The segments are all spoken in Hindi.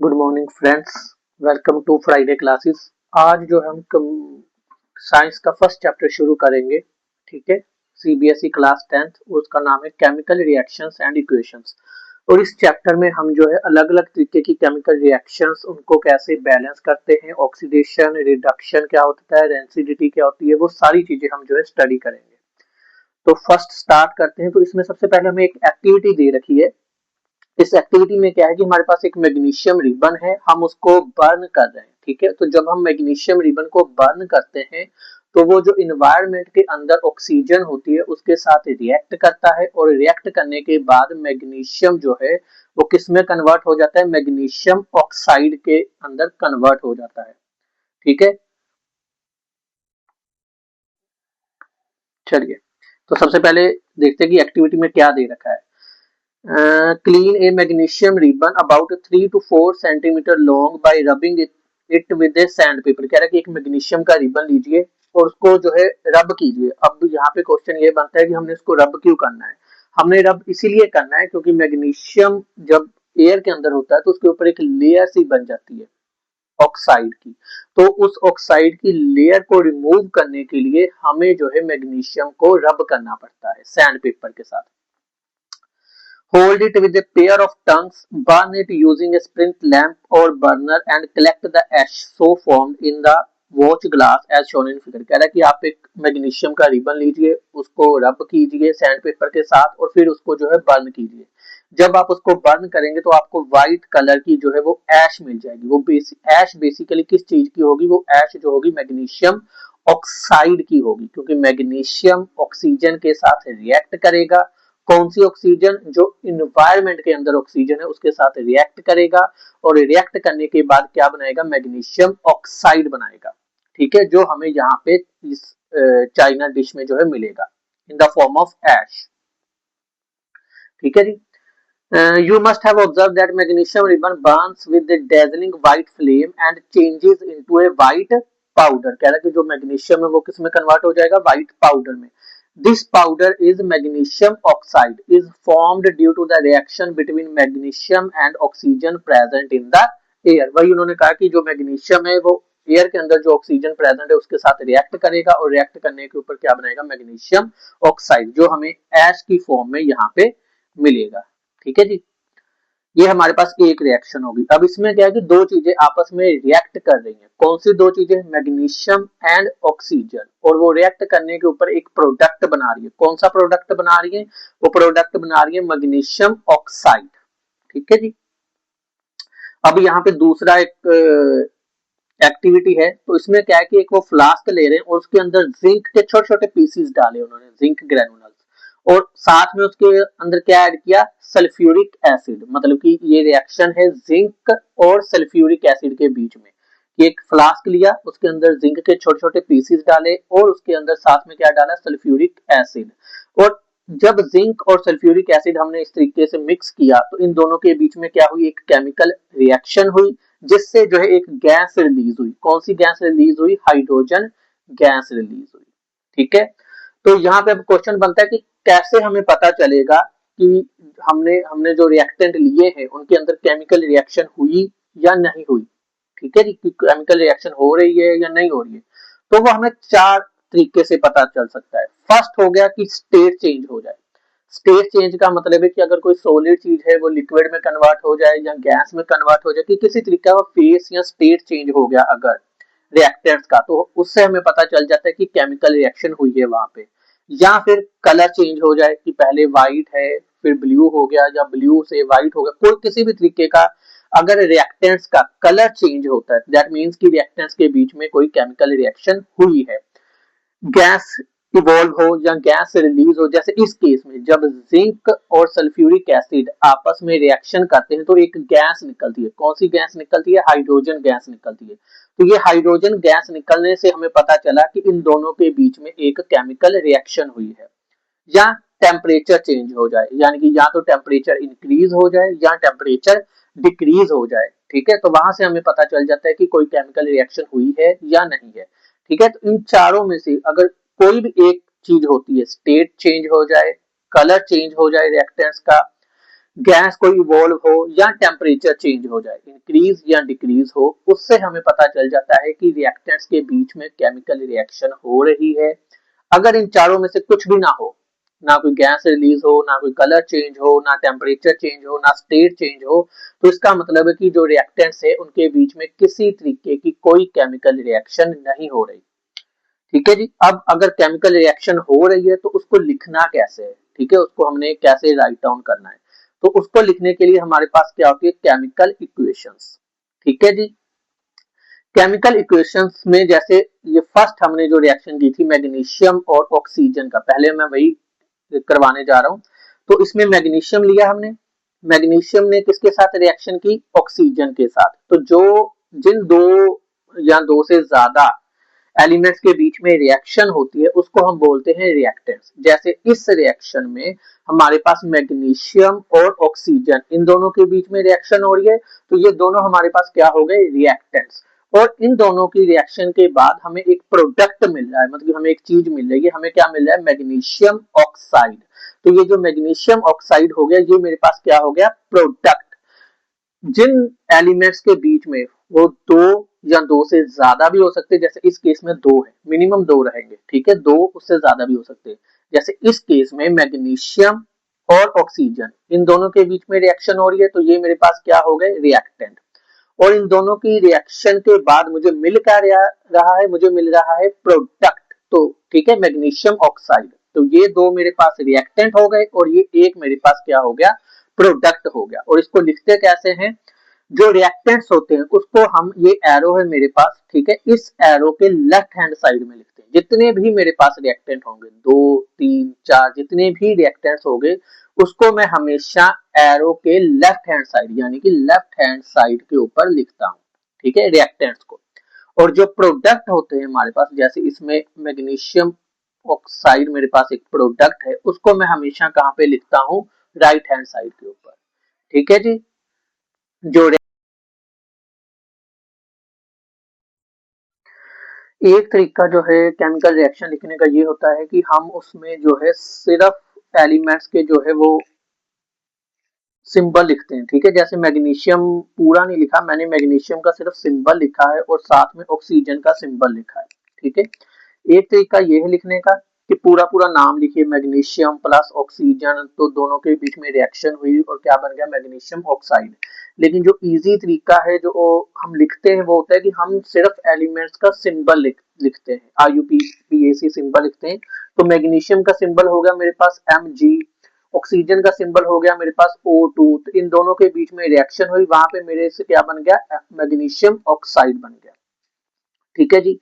Good morning friends. Welcome to Friday classes. आज जो हम साइंस का फर्स्ट चैप्टर शुरू करेंगे, ठीक है। सीबीएसई क्लास 10th, उसका नाम है केमिकल रिएक्शंस एंड इक्वेशंस। और इस चैप्टर में हम जो है अलग अलग तरीके की केमिकल रिएक्शंस, उनको कैसे बैलेंस करते हैं, ऑक्सीडेशन रिडक्शन क्या होता है, रेंसिडिटी क्या होती है, वो सारी चीजें हम जो है स्टडी करेंगे। तो फर्स्ट स्टार्ट करते हैं। तो इसमें सबसे पहले हमें एक एक्टिविटी दे रखी है। इस एक्टिविटी में क्या है कि हमारे पास एक मैग्नीशियम रिबन है, हम उसको बर्न कर रहे हैं, ठीक है। तो जब हम मैग्नीशियम रिबन को बर्न करते हैं तो वो जो इन्वायरमेंट के अंदर ऑक्सीजन होती है उसके साथ रिएक्ट करता है, और रिएक्ट करने के बाद मैग्नीशियम जो है वो किस में कन्वर्ट हो जाता है, मैग्नीशियम ऑक्साइड के अंदर कन्वर्ट हो जाता है, ठीक है। चलिए, तो सबसे पहले देखते हैं कि एक्टिविटी में क्या दे रखा है। Clean a magnesium ribbon about 3 to 4 centimetre long bye rubbing it with A sand paper. कह रहा है कि एक मैग्नीशियम का रिबन लीजिए और उसको जो है रब कीजिए। अब यहाँ पे क्वेश्चन ये बनता है कि हमने इसको रब क्यों करना है। हमने रब इसीलिए करना है क्योंकि मैग्नीशियम जब एयर के अंदर होता है तो उसके ऊपर एक लेयर सी बन जाती है ऑक्साइड की। तो उस ऑक्साइड की लेयर को रिमूव करने के लिए हमें जो है मैग्नीशियम को रब करना पड़ता है सैंड पेपर के साथ। Hold it with a pair of tongues, burn it using a sprint lamp or burner and collect the ash so formed in the watch glass as shown in figure। कह रहा है कि आप एक मैग्नीशियम का रिबन लीजिए, उसको रब कीजिए सैंड पेपर के साथ और फिर उसको जो है बर्न कीजिए। जब आप उसको बर्न करेंगे तो आपको व्हाइट कलर की जो है वो ऐश मिल जाएगी। वो ऐश बेसिकली किस चीज की होगी, वो ऐश जो होगी मैग्नीशियम ऑक्साइड की होगी, क्योंकि मैग्नीशियम ऑक्सीजन के साथ रिएक्ट करेगा। कौन सी ऑक्सीजन, जो इन्वायरमेंट के अंदर ऑक्सीजन है उसके साथ रिएक्ट करेगा, और रिएक्ट करने के बाद क्या बनाएगा, मैग्नीशियम ऑक्साइड बनाएगा, ठीक है। जो हमें यहाँ पे इस चाइना डिश में जो है मिलेगा इन द फॉर्म ऑफ ऐश, ठीक है जी। You must have observed that magnesium ribbon burns with a dazzling white flame and changes into a white powder। कह रहा है कि जो मैग्नीशियम है वो किस में कन्वर्ट हो जाएगा, व्हाइट पाउडर में। This powder is magnesium oxide is formed due to the reaction between magnesium and oxygen present in the air। वही उन्होंने कहा कि जो मैग्नीशियम है वो एयर के अंदर जो ऑक्सीजन प्रेजेंट है उसके साथ रिएक्ट करेगा, और रिएक्ट करने के ऊपर क्या बनाएगा, मैग्नीशियम ऑक्साइड, जो हमें ऐश की फॉर्म में यहाँ पे मिलेगा, ठीक है जी। ये हमारे पास एक रिएक्शन होगी। अब इसमें क्या है कि दो चीजें आपस में रिएक्ट कर रही हैं। कौन सी दो चीजें, मैग्नीशियम एंड ऑक्सीजन, और वो रिएक्ट करने के ऊपर एक प्रोडक्ट बना रही है। कौन सा प्रोडक्ट बना रही है, वो प्रोडक्ट बना रही है मैग्नीशियम ऑक्साइड, ठीक है जी। अब यहाँ पे दूसरा एक एक्टिविटी है। तो इसमें क्या है कि एक वो फ्लास्क ले रहे हैं और उसके अंदर जिंक के छोटे छोटे पीसीस डाले उन्होंने, जिंक ग्रेनुलस, और साथ में उसके अंदर क्या ऐड किया, सल्फ्यूरिक एसिड। मतलब कि ये रिएक्शन है जिंक और सल्फ्यूरिक एसिड के बीच में। एक फ्लास्क लिया, उसके अंदर जिंक के छोटे छोटे पीसीस डाले और उसके अंदर साथ में क्या डाला, सल्फ्यूरिक एसिड। और जब जिंक और सल्फ्यूरिक एसिड हमने इस तरीके से मिक्स किया तो इन दोनों के बीच में क्या हुई, एक केमिकल रिएक्शन हुई, जिससे जो है एक गैस रिलीज हुई। कौन सी गैस रिलीज हुई, हाइड्रोजन गैस रिलीज हुई, ठीक है। तो यहाँ पे अब क्वेश्चन बनता है कि कैसे हमें पता चलेगा कि हमने हमने जो रिएक्टेंट लिए हैं उनके अंदर केमिकल रिएक्शन हुई या नहीं हुई, ठीक है जी। केमिकल रिएक्शन हो रही है या नहीं हो रही है। तो वो हमें चार तरीके से पता चल सकता है। फर्स्ट हो गया कि स्टेट चेंज हो जाए। स्टेट चेंज का मतलब है कि अगर कोई सॉलिड चीज है वो लिक्विड में कन्वर्ट हो जाए या गैस में कन्वर्ट हो जाए, कि किसी तरीके का फेस या स्टेट चेंज हो गया अगर रिएक्टेंट्स का, तो उससे हमें पता चल जाता है कि केमिकल रिएक्शन हुई है वहां पे। या फिर कलर चेंज हो जाए कि पहले व्हाइट है फिर ब्लू हो गया या ब्लू से व्हाइट हो गया, कोई किसी भी तरीके का अगर रिएक्टेंट्स का कलर चेंज होता है, दैट मीन्स कि रिएक्टेंट्स के बीच में कोई केमिकल रिएक्शन हुई है। गैस इवॉल्व हो या गैस रिलीज हो, जैसे इस केस में जब जिंक और सल्फ्यूरिक एसिड आपस में रिएक्शन करते हैं तो एक गैस निकलती है। कौन सी गैस निकलती है, हाइड्रोजन गैस निकलती है। तो ये हाइड्रोजन गैस निकलने से हमें पता चला कि इन दोनों के बीच में एक केमिकल रिएक्शन हुई है। या टेम्परेचर चेंज हो जाए, यानी कि या तो टेम्परेचर इंक्रीज हो जाए या टेम्परेचर डिक्रीज हो जाए, ठीक है। तो वहां से हमें पता चल जाता है कि कोई केमिकल रिएक्शन हुई है या नहीं है, ठीक है। तो इन चारों में से अगर कोई भी एक चीज होती है, स्टेट चेंज हो जाए, कलर चेंज हो जाए रिएक्टेंट्स का, गैस कोई इवॉल्व हो या टेम्परेचर चेंज हो जाए, इंक्रीज या डिक्रीज हो, उससे हमें पता चल जाता है कि रिएक्टेंट्स के बीच में केमिकल रिएक्शन हो रही है। अगर इन चारों में से कुछ भी ना हो, ना कोई गैस रिलीज हो, ना कोई कलर चेंज हो, ना टेम्परेचर चेंज हो, ना स्टेट चेंज हो, तो इसका मतलब है कि जो रिएक्टेंट्स है उनके बीच में किसी तरीके की कोई केमिकल रिएक्शन नहीं हो रही। ठीक है जी। अब अगर केमिकल रिएक्शन हो रही है तो उसको लिखना कैसे है, ठीक है, उसको हमने कैसे राइट डाउन करना है, तो उसको लिखने के लिए हमारे पास क्या होती है, केमिकल इक्वेशंस। ठीक है जी। केमिकल इक्वेशंस में जैसे ये फर्स्ट हमने जो रिएक्शन की थी मैग्नीशियम और ऑक्सीजन का, पहले मैं वही करवाने जा रहा हूं। तो इसमें मैग्नीशियम लिया हमने, मैग्नीशियम ने किसके साथ रिएक्शन की, ऑक्सीजन के साथ। तो जो जिन दो या दो से ज्यादा एलिमेंट्स के बीच में रिएक्शन होती है उसको हम बोलते हैं रिएक्टेंट्स। जैसे इस रिएक्शन में हमारे पास मैग्नीशियम और ऑक्सीजन इन दोनों के बीच में रिएक्शन हो रही है, तो ये दोनों हमारे पास क्या हो गए, रिएक्टेंट्स। और इन दोनों की रिएक्शन के बाद हमें एक प्रोडक्ट मिल रहा है, मतलब हमें एक चीज मिल रही है, हमें क्या मिल रहा है, मैग्नीशियम ऑक्साइड। तो ये जो मैग्नीशियम ऑक्साइड हो गया, ये मेरे पास क्या हो गया, प्रोडक्ट। जिन एलिमेंट्स के बीच में वो दो या दो से ज्यादा भी हो सकते हैं, जैसे इस केस में दो है, मिनिमम दो रहेंगे, ठीक है, दो उससे ज्यादा भी हो सकते हैं। जैसे इस केस में मैग्नीशियम और ऑक्सीजन इन दोनों के बीच में रिएक्शन हो रही है, तो ये मेरे पास क्या हो गए, रिएक्टेंट। और इन दोनों की रिएक्शन के बाद मुझे मिल क्या रहा है, मुझे मिल रहा है प्रोडक्ट। तो ठीक है, मैग्नीशियम ऑक्साइड। तो ये दो मेरे पास रिएक्टेंट हो गए और ये एक मेरे पास क्या हो गया, प्रोडक्ट हो गया। और इसको लिखते कैसे हैं, जो रिएक्टेंट्स होते हैं उसको हम, ये एरो है मेरे पास, ठीक है, इस एरो के लेफ्ट हैंड साइड में लिखते हैं। जितने भी मेरे पास रिएक्टेंट होंगे, दो तीन चार, जितने भी रिएक्टेंट्स होंगे उसको मैं हमेशा एरो के लेफ्ट हैंड साइड यानी कि लेफ्ट हैंड साइड के ऊपर लिखता हूँ, ठीक है, रिएक्टेंट्स को। और जो प्रोडक्ट होते हैं हमारे पास, जैसे इसमें मैग्नीशियम ऑक्साइड मेरे पास एक प्रोडक्ट है, उसको मैं हमेशा कहाँ पे लिखता हूँ, राइट हैंड साइड के ऊपर। ठीक है जी। जो एक तरीका जो है केमिकल रिएक्शन लिखने का ये होता है कि हम उसमें जो है सिर्फ एलिमेंट्स के जो है वो सिंबल लिखते हैं। ठीक है, जैसे मैग्नीशियम पूरा नहीं लिखा मैंने, मैग्नीशियम का सिर्फ सिंबल लिखा है और साथ में ऑक्सीजन का सिंबल लिखा है। ठीक है, एक तरीका ये है लिखने का कि पूरा पूरा नाम लिखिए, मैग्नीशियम प्लस ऑक्सीजन, तो दोनों के बीच में रिएक्शन हुई और क्या बन गया, मैग्नीशियम ऑक्साइड। लेकिन जो इजी तरीका है जो हम लिखते हैं वो होता है कि हम सिर्फ एलिमेंट्स का सिंबल लिखते हैं, IUPAC सिंबल लिखते हैं। तो मैग्नीशियम का सिंबल हो गया मेरे पास Mg, ऑक्सीजन का सिंबल हो गया मेरे पास O2। तो इन दोनों के बीच में रिएक्शन हुई, वहां पे मेरे से क्या बन गया, मैग्नीशियम ऑक्साइड बन गया। ठीक है जी।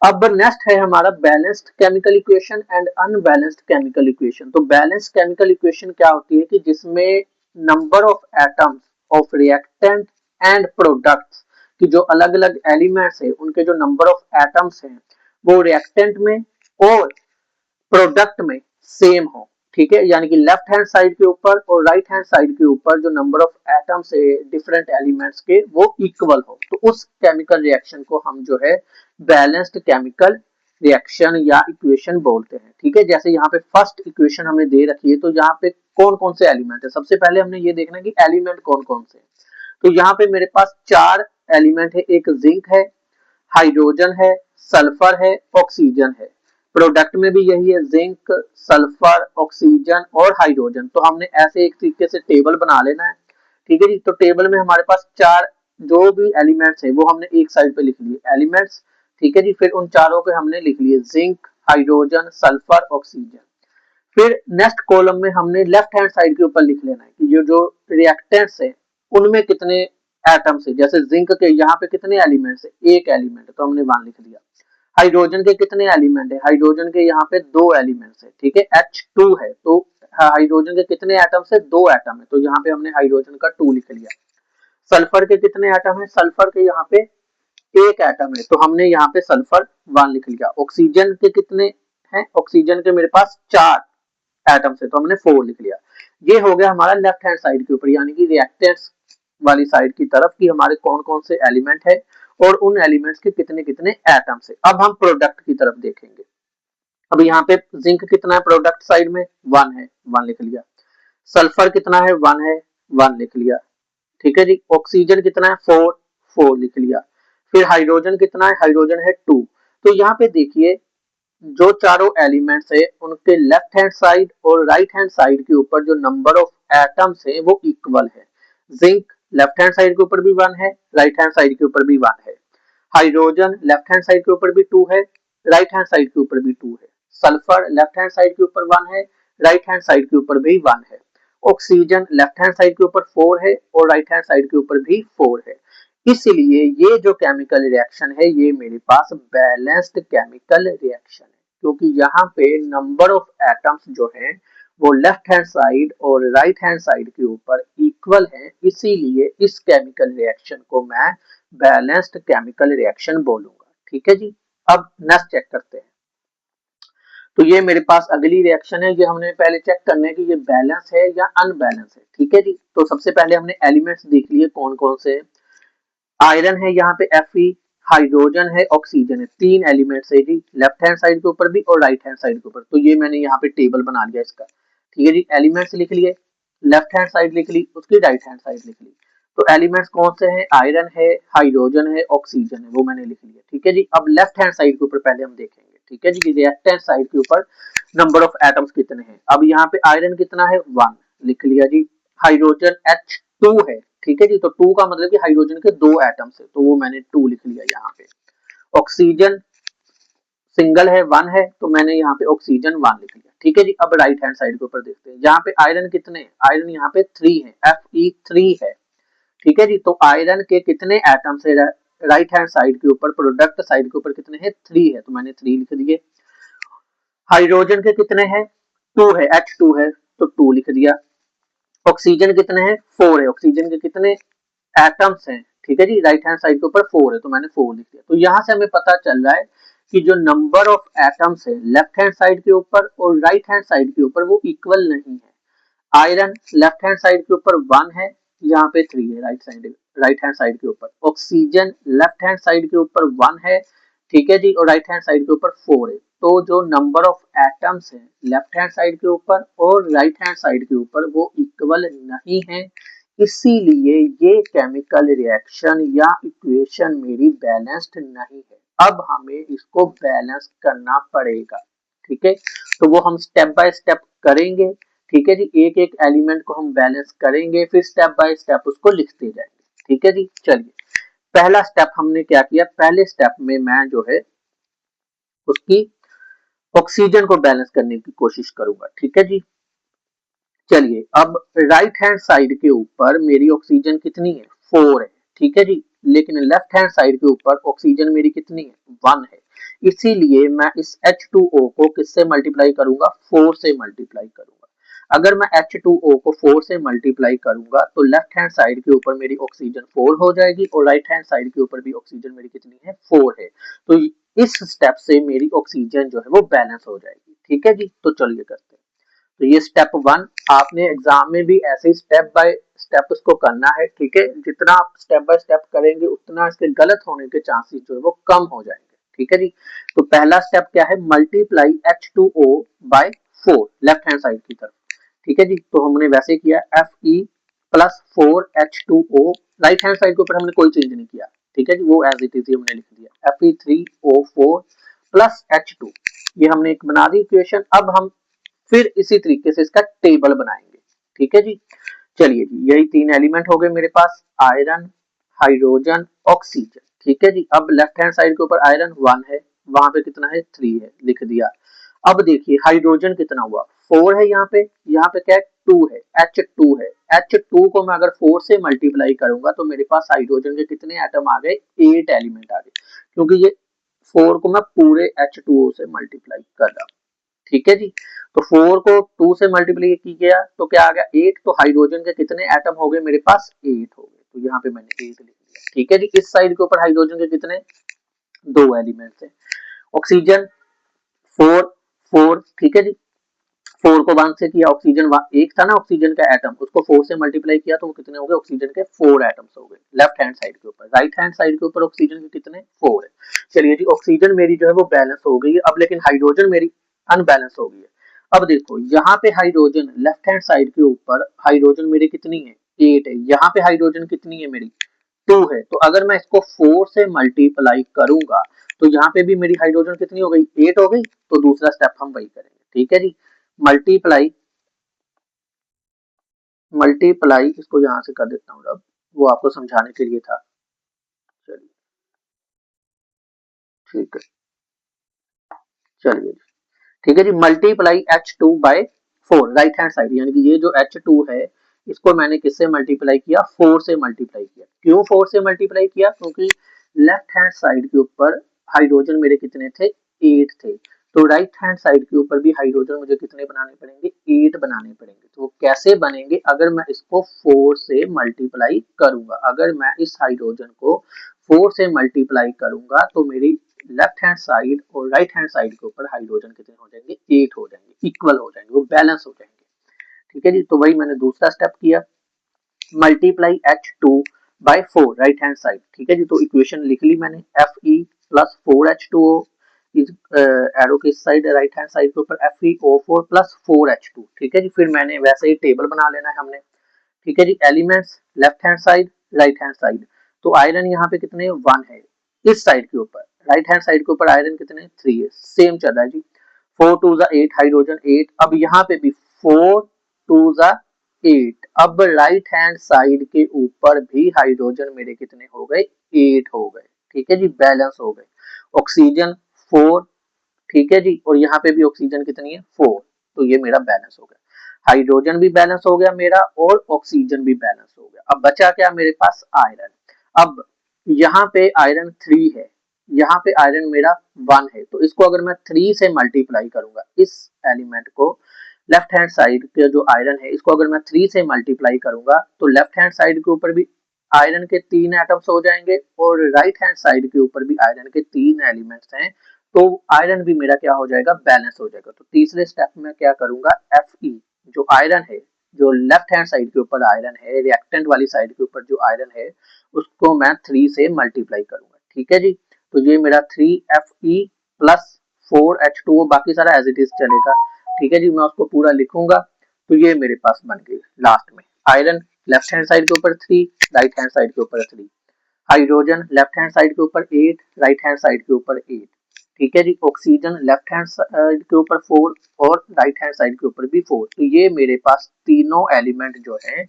अब नेक्स्ट है हमारा balanced chemical equation and unbalanced chemical equation. तो बैलेंस्ड केमिकल इक्वेशन क्या होती है कि जिसमें number of atoms of reactant and products की जो अलग अलग एलिमेंट्स है उनके जो नंबर ऑफ एटम्स हैं वो रिएक्टेंट में और प्रोडक्ट में सेम हो। ठीक है, यानी कि लेफ्ट हैंड साइड के ऊपर और राइट हैंड साइड के ऊपर जो नंबर ऑफ एटम्स है डिफरेंट एलिमेंट्स के वो इक्वल हो, तो उस केमिकल रिएक्शन को हम जो है बैलेंस्ड केमिकल रिएक्शन या इक्वेशन बोलते हैं। ठीक है, जैसे यहाँ पे फर्स्ट इक्वेशन हमें दे रखी है, तो यहाँ पे कौन कौन से एलिमेंट है, सबसे पहले हमने ये देखना है कि एलिमेंट कौन कौन से। तो यहाँ पे मेरे पास चार एलिमेंट है, एक जिंक है, हाइड्रोजन है, सल्फर है, ऑक्सीजन है। प्रोडक्ट में भी यही है, जिंक, सल्फर, ऑक्सीजन और हाइड्रोजन। तो हमने ऐसे एक तरीके से टेबल बना लेना है। ठीक है जी। तो टेबल में हमारे पास चार जो भी एलिमेंट्स है वो हमने एक साइड पे लिख लिए एलिमेंट्स। ठीक है जी। फिर उन चारों के हमने लिख लिए जिंक, हाइड्रोजन, सल्फर, ऑक्सीजन। फिर नेक्स्ट कॉलम में हमने लेफ्ट हैंड साइड के ऊपर लिख लेना है कि ये जो रिएक्टेंट्स है उनमें कितने एटम्स है। जैसे जिंक के यहाँ पे कितने एलिमेंट्स है, एक एलिमेंट, तो हमने वन लिख दिया। हाइड्रोजन के कितने एलिमेंट है, हाइड्रोजन के यहाँ पे दो एलिमेंट्स है, ठीक है, H2 है। तो हाइड्रोजन के कितने एटम्स है, दो एटम है, तो यहाँ पे हमने हाइड्रोजन का 2 लिख लिया। सल्फर के कितने एटम है, सल्फर के यहाँ पे एक एटम है, तो हमने यहाँ पे सल्फर 1 लिख लिया। ऑक्सीजन के कितने हैं, ऑक्सीजन के मेरे पास चार एटम्स है, तो हमने 4 लिख लिया। ये हो गया हमारा लेफ्ट हैंड साइड के ऊपर यानी कि रिएक्टेंट्स वाली साइड की तरफ कि हमारे कौन कौन से एलिमेंट है और उन एलिमेंट्स के कितने कितने एटम्स है। अब हम प्रोडक्ट की तरफ देखेंगे। अब यहाँ पे जिंक कितना है प्रोडक्ट साइड में, 1 है, 1 लिख लिया। सल्फर कितना है, 1 है। 1 लिख लिया, ठीक है जी। ऑक्सीजन कितना है 4, 4 लिख लिया। फिर हाइड्रोजन कितना है, हाइड्रोजन है 2। तो यहाँ पे देखिए जो चारों एलिमेंट्स है उनके लेफ्ट हैंड साइड और राइट हैंड साइड के ऊपर जो नंबर ऑफ एटम्स है वो इक्वल है। जिंक लेफ्ट हैंड साइड के ऊपर भी 1 है, राइट हैंड साइड के ऊपर भी 1 है। हाइड्रोजन लेफ्ट हैंड साइड के ऊपर भी 2 है, राइट हैंड साइड के ऊपर भी 2 है। सल्फर लेफ्ट हैंड साइड के ऊपर 1 है, राइट हैंड साइड के ऊपर भी 1 है। ऑक्सीजन लेफ्ट हैंड साइड के ऊपर 4 है और राइट हैंड साइड के ऊपर भी 4 है। इसलिए ये जो केमिकल रिएक्शन है ये मेरे पास बैलेंस्ड केमिकल रिएक्शन है, क्योंकि यहाँ पे नंबर ऑफ एटम्स जो है वो लेफ्ट हैंड साइड और राइट हैंड साइड के ऊपर इक्वल है। इसीलिए इस केमिकल रिएक्शन को मैं बैलेंस्ड केमिकल रिएक्शन बोलूंगा, ठीक है जी। अब नेक्स्ट चेक करते हैं। तो ये मेरे पास अगली रिएक्शन है, ये हमने पहले चेक करना है कि ये बैलेंस है या अनबैलेंस है, ठीक है जी। तो सबसे पहले हमने एलिमेंट्स देख लिए कौन कौन से। आयरन है यहाँ पे Fe, हाइड्रोजन है, ऑक्सीजन है, 3 एलिमेंट्स है जी, लेफ्ट हैंड साइड के ऊपर भी और राइट हैंड साइड के ऊपर। तो ये मैंने यहाँ पे टेबल बना लिया इसका, ठीक है जी। एलिमेंट्स लिख लिए, लेफ्ट हैंड साइड लिख ली, उसकी राइट हैंड साइड लिख ली। तो एलिमेंट्स कौन से हैं, आयरन है, हाइड्रोजन है, ऑक्सीजन है, वो मैंने लिख लिया, ठीक है जी। अब लेफ्ट हैंड साइड के ऊपर पहले हम देखेंगे, ठीक है जी। लेफ्ट हैंड साइड के ऊपर नंबर ऑफ एटम्स कितने हैं। अब यहाँ पे आयरन कितना है 1 लिख लिया जी। हाइड्रोजन H2 है, ठीक है जी। तो 2 का मतलब कि हाइड्रोजन के 2 एटम्स है, तो वो मैंने 2 लिख लिया यहाँ पे। ऑक्सीजन सिंगल है 1 है, तो मैंने यहाँ पे ऑक्सीजन 1 लिख लिया, ठीक है जी। अब राइट हैंड साइड के ऊपर देखते हैं, यहाँ पे आयरन कितने हैं, आयरन यहाँ पे 3 है, Fe3 है, ठीक है जी। तो आयरन के कितने एटम्स है राइट हैंड साइड के ऊपर, प्रोडक्ट साइड के ऊपर कितने हैं 3 है, तो मैंने 3 लिख दिए। हाइड्रोजन के कितने हैं 2 है, H2 है, तो 2 लिख दिया। ऑक्सीजन कितने हैं 4 है, ऑक्सीजन के कितने एटम्स हैं, ठीक है जी, राइट हैंड साइड के ऊपर 4 है, तो मैंने 4 लिख दिया। तो यहाँ से हमें पता चल रहा है कि जो नंबर ऑफ एटम्स है लेफ्ट हैंड साइड के ऊपर और राइट हैंड साइड के ऊपर वो इक्वल नहीं है। आयरन लेफ्ट हैंड साइड के ऊपर 1 है, यहाँ पे 3 है राइट हैंड साइड के ऊपर। ऑक्सीजन लेफ्ट हैंड साइड के ऊपर 1 है, ठीक है जी, और राइट हैंड साइड के ऊपर 4 है। तो जो नंबर ऑफ एटम्स है लेफ्ट हैंड साइड के ऊपर और राइट हैंड साइड के ऊपर वो इक्वल नहीं है। इसीलिए ये केमिकल रिएक्शन या इक्वेशन मेरी बैलेंस्ड नहीं है। अब हमें इसको बैलेंस करना पड़ेगा, ठीक है। तो वो हम स्टेप बाय स्टेप करेंगे, ठीक है जी। एक एक एलिमेंट को हम बैलेंस करेंगे, फिर स्टेप बाय स्टेप उसको लिखते जाएंगे, ठीक है जी। चलिए पहला स्टेप हमने क्या किया, पहले स्टेप में मैं जो है उसकी ऑक्सीजन को बैलेंस करने की कोशिश करूंगा, ठीक है जी। चलिए अब राइट हैंड साइड के ऊपर मेरी ऑक्सीजन कितनी है 4 है, ठीक है जी। लेकिन लेफ्ट हैंड साइड के ऊपर ऑक्सीजन मेरी कितनी है 1 है। इसीलिए मैं इस H2O को किससे मल्टीप्लाई करूंगा 4 से मल्टीप्लाई करूंगा। अगर मैं H2O को 4 से मल्टीप्लाई करूंगा तो लेफ्ट हैंड साइड के ऊपर मेरी ऑक्सीजन 4 हो जाएगी और राइट हैंड साइड के ऊपर भी ऑक्सीजन मेरी कितनी है 4 है। तो इस स्टेप से मेरी ऑक्सीजन जो है वो बैलेंस हो जाएगी, ठीक है जी। तो चलिए करते हैं। तो ये स्टेप 1 आपने एग्जाम में भी ऐसे ही स्टेप बाय स्टेप उसको करना है, ठीक है। जितना आप स्टेप बाय स्टेप करेंगे उतना इसके गलत होने के चांसेस जो है वो कम हो जाएंगे, ठीक है जी। तो पहला स्टेप क्या है, multiply H2O by 4 left hand side की तरफ, ठीक है जी। तो हमने वैसे किया Fe plus 4H2O, right hand side के ऊपर हमने कोई चेंज नहीं किया, ठीक है जी, वो एज इट इज हमने लिख दिया Fe3O4 प्लस H2, ये हमने एक बना दी इक्वेशन। अब हम फिर इसी तरीके से इसका टेबल बनाएंगे, ठीक है जी। चलिए जी यही 3 एलिमेंट हो गए मेरे पास, आयरन, हाइड्रोजन, ऑक्सीजन, ठीक है जी। अब लेफ्ट हैंड साइड के ऊपर आयरन 1 है, वहां पे कितना है 3 है, लिख दिया। अब देखिए हाइड्रोजन कितना हुआ 4 है, यहाँ पे क्या है 2 है, H2 है। H2 को मैं अगर 4 से मल्टीप्लाई करूंगा तो मेरे पास हाइड्रोजन के कितने एटम आ गए 8 एलिमेंट आ गए, क्योंकि ये 4 को मैं पूरे H2O से मल्टीप्लाई कर रहा हूँ, ठीक है जी। तो 4 को 2 से मल्टीप्लाई किया तो क्या आ गया 8, तो हाइड्रोजन के कितने एटम हो गए मेरे पास 8 हो गए, तो यहाँ पे मैंने 8 लिख दिया, ठीक है जी। इस साइड के ऊपर हाइड्रोजन के कितने 2 एलिमेंट्स हैं। ऑक्सीजन 4 4, ठीक है जी। 4 को 1 से किया, ऑक्सीजन एक था ना ऑक्सीजन का एटम, उसको 4 से मल्टीप्लाई किया तो वो कितने हो गए ऑक्सीजन के 4 एटम्स हो गए लेफ्ट हैंड साइड के ऊपर। राइट हैंड साइड के ऊपर ऑक्सीजन के कितने 4 है। चलिए जी ऑक्सीजन मेरी जो है वो बैलेंस हो गई है। अब लेकिन हाइड्रोजन मेरी अनबैलेंस हो गई है। अब देखो यहाँ पे हाइड्रोजन लेफ्ट हैंड साइड के ऊपर हाइड्रोजन मेरी कितनी है 8 है। यहाँ पे हाइड्रोजन कितनी है मेरी 2 है। तो अगर मैं इसको 4 से मल्टीप्लाई करूंगा तो यहाँ पे भी मेरी हाइड्रोजन कितनी हो गई 8 हो गई। तो दूसरा स्टेप हम वही करेंगे, ठीक है जी। मल्टीप्लाई मल्टीप्लाई इसको यहाँ से कर देता हूँ, अब वो आपको समझाने के लिए था। चलिए ठीक है, चलिए ठीक है जी। Multiply H2/4 right hand side, यानी कि ये जो H2 है इसको मैंने किससे मल्टीप्लाई किया 4 से मल्टीप्लाई किया। क्यों 4 से मल्टीप्लाई किया, क्योंकि लेफ्ट हैंड साइड के ऊपर हाइड्रोजन मेरे कितने थे 8 थे। तो राइट हैंड साइड के ऊपर भी हाइड्रोजन मुझे कितने बनाने पड़ेंगे 8 बनाने पड़ेंगे। तो वो कैसे बनेंगे, अगर मैं इसको 4 से मल्टीप्लाई करूंगा। अगर मैं इस हाइड्रोजन को 4 से मल्टीप्लाई करूंगा तो मेरी लेफ्ट हैंड साइड और राइट हैंड साइड के ऊपर हाइड्रोजन कितने हो जाएंगे 8 हो जाएंगे, इक्वल हो जाएंगे, वो बैलेंस हो जाएंगे। ठीक है जी। तो वही मैंने दूसरा स्टेप किया, multiply H2/4 right hand side. ठीक है जी। तो इक्वेशन लिख ली मैंने, Fe+4H2O इस एरो के साइड राइट हैंड साइड के ऊपर FeO4+4H2। ठीक है जी। फिर मैंने वैसे ही टेबल बना लेना है हमने। ठीक है जी। Elements left hand side right hand side. तो आयरन यहाँ पे कितने 1 है इस साइड के ऊपर, राइट हैंड साइड के ऊपर आयरन कितने 3 है, सेम चल रहा है जी। 4 2 8 हाइड्रोजन 8। अब यहाँ पे भी 4 2 8। अब राइट हैंड साइड के ऊपर भी हाइड्रोजन मेरे कितने हो गए 8 हो गए। ठीक है जी, बैलेंस हो गए। ऑक्सीजन 4। ठीक है जी। और यहाँ पे भी ऑक्सीजन कितनी है 4। तो ये मेरा बैलेंस हो गया, हाइड्रोजन भी बैलेंस हो गया मेरा और ऑक्सीजन भी बैलेंस हो गया। अब बचा क्या मेरे पास आयरन। अब यहाँ पे आयरन 3 है, यहाँ पे आयरन मेरा 1 है। तो इसको अगर मैं 3 से मल्टीप्लाई करूंगा, इस एलिमेंट को लेफ्ट हैंड साइड के जो आयरन है इसको अगर मैं 3 से मल्टीप्लाई करूंगा तो लेफ्ट हैंड साइड के ऊपर भी आयरन के 3 एटम्स हो जाएंगे और राइट हैंड साइड के ऊपर भी आयरन के 3 एलिमेंट्स हैं। तो आयरन भी मेरा क्या हो जाएगा बैलेंस हो जाएगा। तो तीसरे स्टेप में क्या करूंगा Fe जो आयरन है, जो लेफ्ट हैंड साइड के ऊपर आयरन है, रिएक्टेंट वाली साइड के ऊपर जो आयरन है उसको मैं 3 से मल्टीप्लाई करूंगा। ठीक है जी। तो ये मेरा 3Fe+4H2O, बाकी सारा एज इट इज चलेगा। ठीक है जी। मैं उसको पूरा लिखूंगा तो ये मेरे पास बन गई लास्ट में आयरन लेफ्ट हैंड साइड के ऊपर 3, राइट हैंड साइड के ऊपर 3, हाइड्रोजन लेफ्ट हैंड साइड के ऊपर 8, राइट हैंड साइड के ऊपर 8। ठीक है जी। ऑक्सीजन लेफ्ट हैंड साइड के ऊपर 4 और राइट हैंड साइड के ऊपर भी 4। तो ये मेरे पास तीनों एलिमेंट जो हैं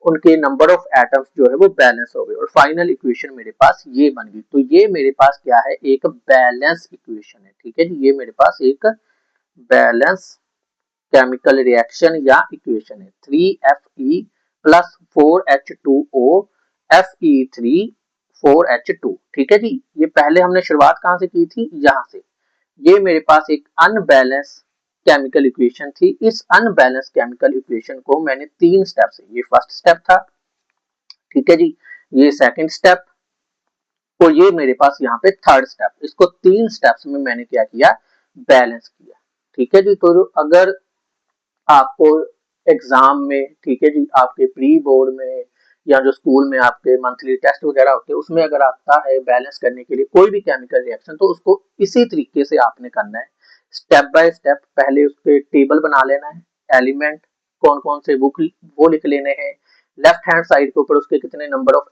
उनके नंबर ऑफ एटम्स जो है वो बैलेंस हो गए और फाइनल इक्वेशन मेरे पास ये बन गई। तो ये मेरे पास क्या है एक बैलेंस इक्वेशन है। ठीक है जी। ये मेरे पास एक बैलेंस केमिकल रिएक्शन या इक्वेशन है 3Fe+4H2O Fe3 4H2। ठीक है जी। ये पहले हमने शुरुआत कहां से की थी, यहां से। ये मेरे पास एक अनबैलेंस केमिकल इक्वेशन थी। इस अनबैलेंस केमिकल इक्वेशन को मैंने 3 स्टेप से, ये फर्स्ट स्टेप था, ठीक है जी, ये सेकंड स्टेप और ये मेरे पास यहाँ पे थर्ड स्टेप, इसको 3 स्टेप्स में मैंने क्या किया बैलेंस किया। ठीक है जी। तो अगर आपको एग्जाम में, ठीक है जी, आपके प्री बोर्ड में या जो स्कूल में आपके मंथली टेस्ट वगैरह होते हैं उसमें अगर आता है बैलेंस करने के लिए कोई भी केमिकल रिएक्शन तो उसको इसी तरीके से आपने करना है, स्टेप बाय स्टेप। पहले उसके टेबल बना लेना है, एलिमेंट कौन कौन से वो लिख लेने हैं, लेफ्ट हैंड साइड के ऊपर उसके कितने नंबर ऑफ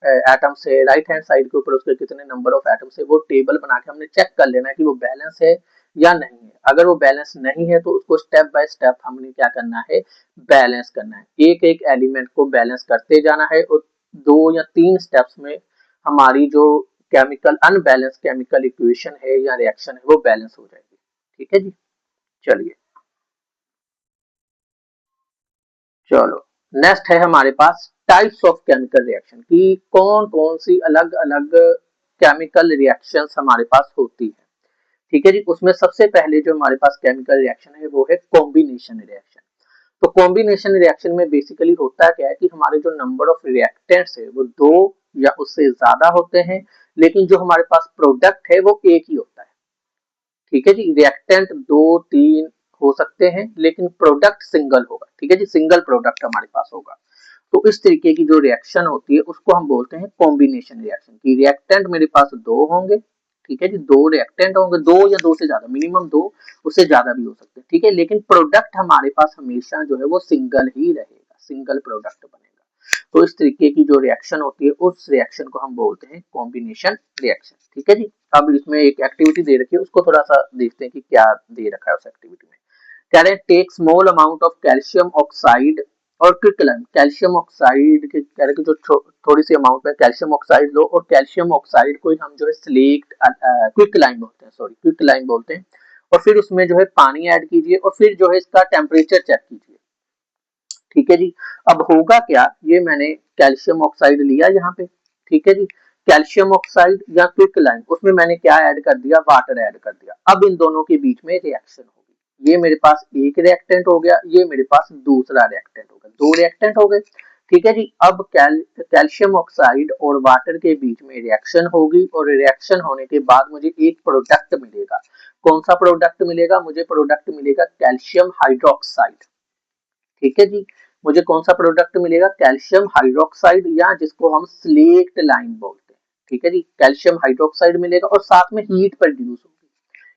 एटम्स है, राइट हैंड साइड के ऊपर उसके कितने नंबर ऑफ एटम्स है, वो टेबल बना के हमने चेक कर लेना है कि वो बैलेंस है या नहीं है। अगर वो बैलेंस नहीं है तो उसको स्टेप बाय स्टेप हमने क्या करना है बैलेंस करना है। एक एक एलिमेंट को बैलेंस करते जाना है और 2 या 3 स्टेप्स में हमारी जो केमिकल अनबैलेंस केमिकल इक्वेशन है या रिएक्शन है वो बैलेंस हो जाएगी। ठीक है जी। चलिए चलो नेक्स्ट है हमारे पास टाइप्स ऑफ केमिकल रिएक्शन की कौन कौन सी अलग अलग केमिकल रिएक्शंस हमारे पास होती है। ठीक है जी। उसमें सबसे पहले जो हमारे पास केमिकल रिएक्शन है वो है कॉम्बिनेशन रिएक्शन। तो कॉम्बिनेशन रिएक्शन में बेसिकली होता क्या है कि हमारे जो नंबर ऑफ रिएक्टेंट्स है वो 2 या उससे ज्यादा होते हैं, लेकिन जो हमारे पास प्रोडक्ट है वो एक ही होता है। ठीक है जी। रिएक्टेंट 2 3 हो सकते हैं लेकिन प्रोडक्ट सिंगल होगा। ठीक है जी, सिंगल प्रोडक्ट हमारे पास होगा। तो इस तरीके की जो रिएक्शन होती है उसको हम बोलते हैं कॉम्बिनेशन रिएक्शन की। रिएक्टेंट मेरे पास 2 होंगे, ठीक है जी, 2 रिएक्टेंट होंगे, 2 या 2 से ज्यादा, मिनिमम 2, उससे ज्यादा भी हो सकते हैं। ठीक है, लेकिन प्रोडक्ट हमारे पास हमेशा जो है वो सिंगल ही रहेगा, सिंगल प्रोडक्ट बनेगा। तो इस तरीके की जो रिएक्शन होती है उस रिएक्शन को हम बोलते हैं कॉम्बिनेशन रिएक्शन। ठीक है जी। अब इसमें एक एक्टिविटी दे रखी है, उसको थोड़ा सा देखते हैं कि क्या दे रखा है उस एक्टिविटी में। कह रहे हैं take small amount of calcium oxide और क्विकलाइम। कैल्शियम ऑक्साइड के कह रहे हैं कि जो थोड़ी सी अमाउंट में कैल्शियम ऑक्साइड लो, और कैल्शियम ऑक्साइड को हम जो है स्लेक्ट क्विकलाइम बोलते हैं, सॉरी क्विकलाइम बोलते हैं, और फिर उसमें जो है पानी ऐड कीजिए और फिर जो है इसका टेम्परेचर चेक कीजिए। ठीक है जी। अब होगा क्या, ये मैंने कैल्शियम ऑक्साइड लिया यहाँ पे, ठीक है जी, कैल्शियम ऑक्साइड या क्विकलाइम, उसमें मैंने क्या ऐड कर दिया, वाटर ऐड कर दिया। अब इन दोनों के बीच में रिएक्शन होगी, ये मेरे पास एक रिएक्टेंट हो गया, ये मेरे पास दूसरा रिएक्टेंट हो गया, दो रिएक्टेंट हो गए। ठीक है जी। अब कैल्शियम ऑक्साइड और वाटर के बीच में रिएक्शन होगी, और रिएक्शन होने के बाद मुझे एक प्रोडक्ट मिलेगा। कौन सा प्रोडक्ट मिलेगा, मुझे प्रोडक्ट मिलेगा कैल्शियम हाइड्रोक्साइड। ठीक है जी। मुझे कौन सा प्रोडक्ट मिलेगा, कैल्शियम हाइड्रोक्साइड, या जिसको हम स्लेक्ट लाइम बोलते हैं। ठीक है जी। कैल्शियम हाइड्रोक्साइड मिलेगा और साथ में हीट प्रोड्यूस होगी,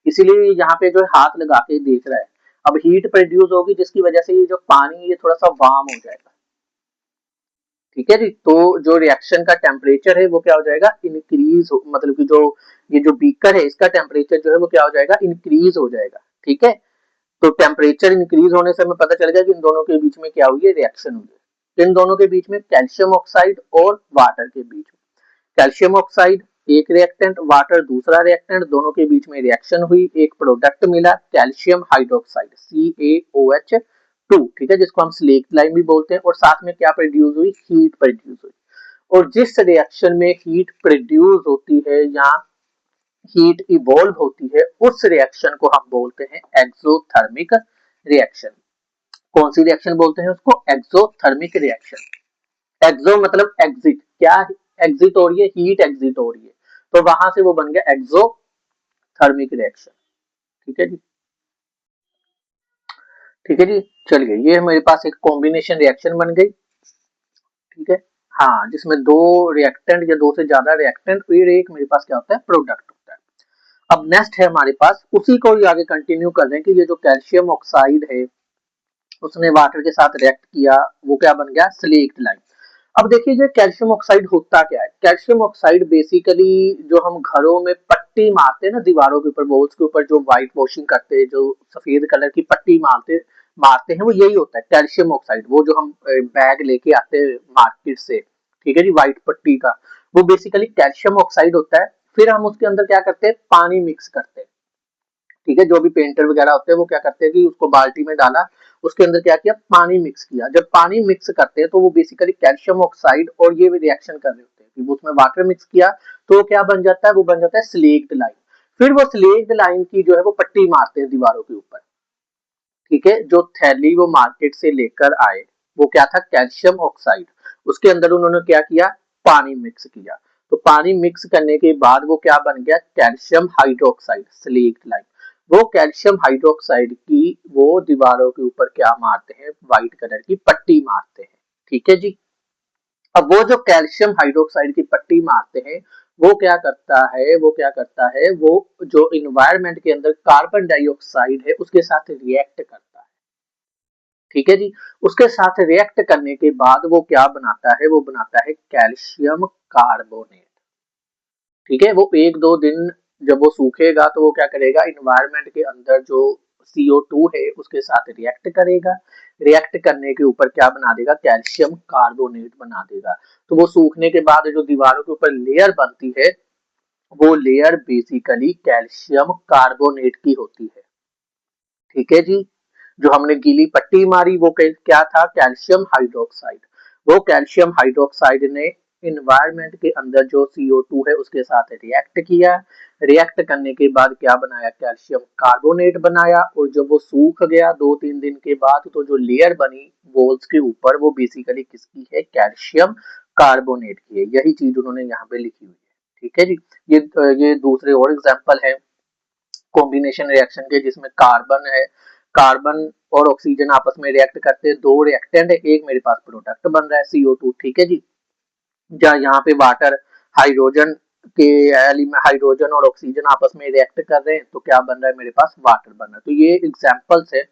इसीलिए यहाँ पे जो है हाथ लगा के देख रहा है। अब हीट प्रोड्यूस होगी जिसकी वजह से ये जो पानी ये थोड़ा सा वार्म हो जाएगा। ठीक है जी। तो जो रिएक्शन का टेम्परेचर है वो क्या हो जाएगा, इंक्रीज, मतलब कि जो ये जो बीकर है इसका टेम्परेचर जो है वो क्या हो जाएगा, इंक्रीज हो जाएगा। ठीक है। तो टेम्परेचर इंक्रीज होने से हमें पता चल गया कि इन दोनों के बीच में क्या हुई है, रिएक्शन हुई है। इन दोनों के बीच में कैल्शियम ऑक्साइड और वाटर के बीच में, कैल्शियम ऑक्साइड एक रिएक्टेंट, वाटर दूसरा रिएक्टेंट, दोनों के बीच में रिएक्शन हुई, एक प्रोडक्ट मिला कैल्शियम हाइड्रोक्साइड CaOH2। ठीक है, जिसको हम स्लेक्ट लाइम भी बोलते हैं, और साथ में क्या प्रोड्यूस हुई, हीट प्रोड्यूस हुई। और जिस रिएक्शन में हीट प्रोड्यूस होती है या हीट इवॉल्व होती है उस रिएक्शन को हम बोलते हैं एक्सोथर्मिक रिएक्शन। कौन सी रिएक्शन बोलते हैं उसको, एक्सोथर्मिक रिएक्शन। एक्सो मतलब एग्जिट, क्या एग्जिट हो रही है, हीट एग्जिट हो रही है, तो वहां से वो बन गया एक्सोथर्मिक रिएक्शन। ठीक है जी। ठीक है जी। चलिए, ये मेरे पास एक कॉम्बिनेशन रिएक्शन बन गई। ठीक है। हाँ, जिसमें दो रिएक्टेंट या दो से ज्यादा रिएक्टेंट, फिर एक मेरे पास क्या होता है, प्रोडक्ट होता है। अब नेक्स्ट है हमारे पास, उसी को ही आगे कंटिन्यू कर दें कि ये जो कैल्शियम ऑक्साइड है उसने वाटर के साथ रिएक्ट किया, वो क्या बन गया, स्लेक्ट लाइम। अब देखिए ये कैल्शियम ऑक्साइड होता क्या है, कैल्शियम ऑक्साइड बेसिकली जो हम घरों में पट्टी मारते हैं ना दीवारों के ऊपर, वॉल्स के ऊपर जो व्हाइट वॉशिंग करते हैं, जो सफेद कलर की पट्टी मारते मारते हैं, वो यही होता है कैल्शियम ऑक्साइड। वो जो हम बैग लेके आते हैं मार्केट से, ठीक है जी, व्हाइट पट्टी का, वो बेसिकली कैल्शियम ऑक्साइड होता है। फिर हम उसके अंदर क्या करते हैं, पानी मिक्स करते हैं। ठीक है, जो भी पेंटर वगैरह होते हैं वो क्या करते हैं कि उसको बाल्टी में डाला, उसके अंदर क्या किया, पानी मिक्स किया। जब पानी मिक्स करते हैं तो वो बेसिकली कैल्शियम ऑक्साइड और ये भी रिएक्शन कर रहे होते हैं, कि उसमें वाटर मिक्स किया तो वो क्या बन जाता है, वो बन जाता है स्लेक्ड लाइम। फिर वो स्लेक्ड लाइम की जो है वो पट्टी मारते हैं दीवारों के ऊपर। ठीक है, जो थैली वो मार्केट से लेकर आए वो क्या था, कैल्शियम ऑक्साइड। उसके अंदर उन्होंने क्या किया, पानी मिक्स किया। तो पानी मिक्स करने के बाद वो क्या बन गया, कैल्शियम हाइड्रोक्साइड, स्लेक्ड लाइम। वो कैल्शियम हाइड्रोक्साइड की वो दीवारों के ऊपर क्या मारते हैं, व्हाइट कलर की पट्टी मारते हैं। ठीक है जी। अब वो जो कैल्शियम हाइड्रोक्साइड की पट्टी मारते हैं, वो क्या करता है, वो क्या करता है, वो जो इन्वायरमेंट के अंदर कार्बन डाइऑक्साइड है उसके साथ रिएक्ट करता है। ठीक है जी। उसके साथ रिएक्ट करने के बाद वो क्या बनाता है, वो बनाता है कैल्शियम कार्बोनेट। ठीक है, वो एक दो दिन जब वो सूखेगा तो वो क्या करेगा, इन्वायरमेंट के अंदर जो CO2 है उसके साथ रिएक्ट करेगा। रिएक्ट करने के ऊपर क्या बना देगा, कैल्शियम कार्बोनेट बना देगा। तो वो सूखने के बाद जो दीवारों के ऊपर लेयर बनती है, वो लेयर बेसिकली कैल्शियम कार्बोनेट की होती है। ठीक है जी। जो हमने गीली पट्टी मारी वो क्या था, कैल्शियम हाइड्रोक्साइड। वो कैल्शियम हाइड्रोक्साइड ने इन्वायरमेंट के अंदर जो CO2 है उसके साथ रिएक्ट किया। रिएक्ट करने के बाद क्या बनाया, कैल्शियम कार्बोनेट बनाया। और जब वो सूख गया 2-3 दिन के बाद, तो जो लेयर बनी वॉल्स के ऊपर वो बेसिकली किसकी है, कैल्शियम कार्बोनेट की है। यही चीज उन्होंने यहाँ पे लिखी हुई है। ठीक है जी। ये दूसरे और एग्जाम्पल है कॉम्बिनेशन रिएक्शन के, जिसमें कार्बन है, कार्बन और ऑक्सीजन आपस में रिएक्ट करते हैं, दो रिएक्टेंट है, एक मेरे पास प्रोडक्ट बन रहा है CO2। ठीक है जी। जहाँ यहाँ पे वाटर, हाइड्रोजन के एलिमेंट, हाइड्रोजन और ऑक्सीजन आपस में रिएक्ट कर रहे हैं, तो क्या बन रहा है, मेरे पास वाटर बन रहा है। तो ये एग्जांपल्स है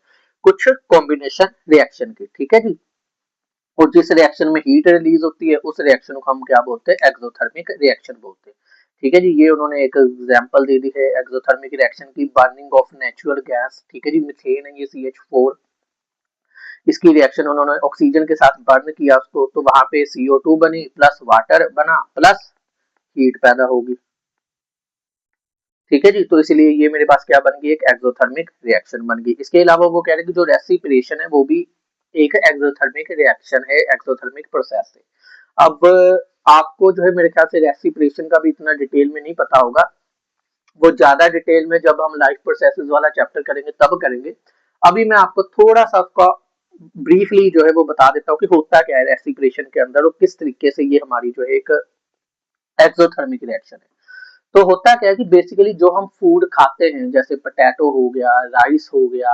कुछ कॉम्बिनेशन रिएक्शन के। ठीक है जी। और जिस रिएक्शन में हीट रिलीज होती है उस रिएक्शन को हम क्या बोलते हैं, एक्सोथर्मिक रिएक्शन बोलते हैं। ठीक है जी, ये उन्होंने एक एग्जांपल दे दी है एक्सोथर्मिक रिएक्शन की, बर्निंग ऑफ नेचुरल गैस। ठीक है जी, मीथेन है ये CH4, इसकी रिएक्शन उन्होंने ऑक्सीजन के साथ बर्न किया उसको, तो वहां पे CO2 बनी प्लस वाटर बना प्लस हीट पैदा होगी। ठीक है जी, तो इसलिए ये मेरे पास क्या बन गई, एक एक्सोथर्मिक रिएक्शन बन गई। इसके अलावा वो कह रहे हैं कि जो रेसिपिरेशन है वो भी एक एक्सोथर्मिक रिएक्शन है, एक्सोथर्मिक प्रोसेस है। अब आपको जो है मेरे ख्याल से रेसिपिरेशन का भी इतना डिटेल में नहीं पता होगा, वो ज्यादा डिटेल में जब हम लाइफ प्रोसेसेस वाला चैप्टर करेंगे तब करेंगे। अभी मैं आपको थोड़ा सा उसका ब्रीफली जो है वो बता देता हूँ कि होता क्या है रेसिपिरेशन के अंदर और किस तरीके से ये हमारी जो है एक एक्सोथर्मिक रिएक्शन है। तो होता क्या है कि बेसिकली जो हम फूड खाते हैं, जैसे पोटैटो हो गया, राइस हो गया,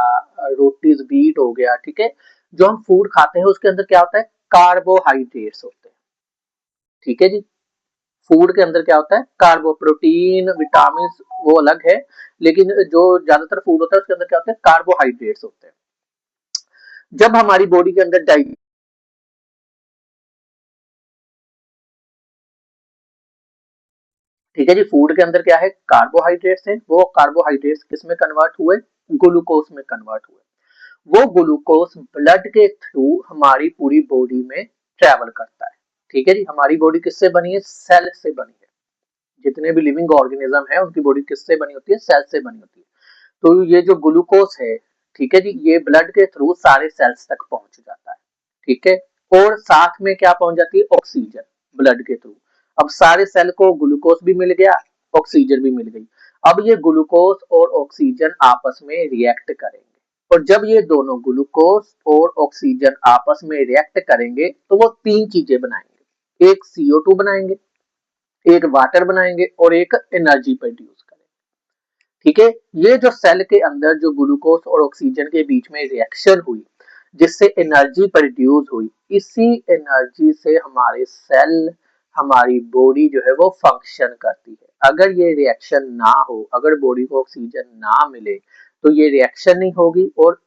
रोटीज व्हीट हो गया, ठीक है, जो हम फूड खाते हैं उसके अंदर क्या होता है, कार्बोहाइड्रेट्स होते हैं। ठीक है जी, फूड के अंदर क्या होता है, कार्बो, प्रोटीन, विटामिन वो अलग है, लेकिन जो ज्यादातर फूड होता है उसके अंदर क्या होता है, कार्बोहाइड्रेट्स होते हैं। जब हमारी बॉडी के अंदर ठीक है जी, फूड के अंदर क्या है, कार्बोहाइड्रेट्स है, वो कार्बोहाइड्रेट्स किस में कन्वर्ट हुए, ग्लूकोज में कन्वर्ट हुए। वो ग्लूकोज ब्लड के थ्रू हमारी पूरी बॉडी में ट्रेवल करता है। ठीक है जी, हमारी बॉडी किससे बनी है, सेल से बनी है। जितने भी लिविंग ऑर्गेनिज्म है उनकी बॉडी किससे बनी होती है, सेल से बनी होती है। तो ये जो ग्लूकोज है, ठीक है जी, ये ब्लड के थ्रू सारे सेल्स तक पहुंच जाता है। ठीक है, और साथ में क्या पहुंच जाती है, ऑक्सीजन, ब्लड के थ्रू। अब सारे सेल को ग्लूकोज भी मिल गया, ऑक्सीजन भी मिल गई। अब ये ग्लूकोज और ऑक्सीजन आपस में रिएक्ट करेंगे, और जब ये दोनों ग्लूकोज और ऑक्सीजन आपस में रिएक्ट करेंगे तो वो तीन चीजें बनाएंगे, एक CO2 बनाएंगे, एक वाटर बनाएंगे और एक एनर्जी प्रोड्यूस करेंगे। ठीक है, ये जो सेल के अंदर जो ग्लूकोज और ऑक्सीजन के बीच में रिएक्शन हुई जिससे एनर्जी प्रोड्यूस हुई, इसी एनर्जी से हमारे सेल, हमारी बॉडी जो है वो फंक्शन करती है। अगर ये रिएक्शन ना हो, अगर बॉडी को ऑक्सीजन ना मिले तो ये रिएक्शन नहीं होगी और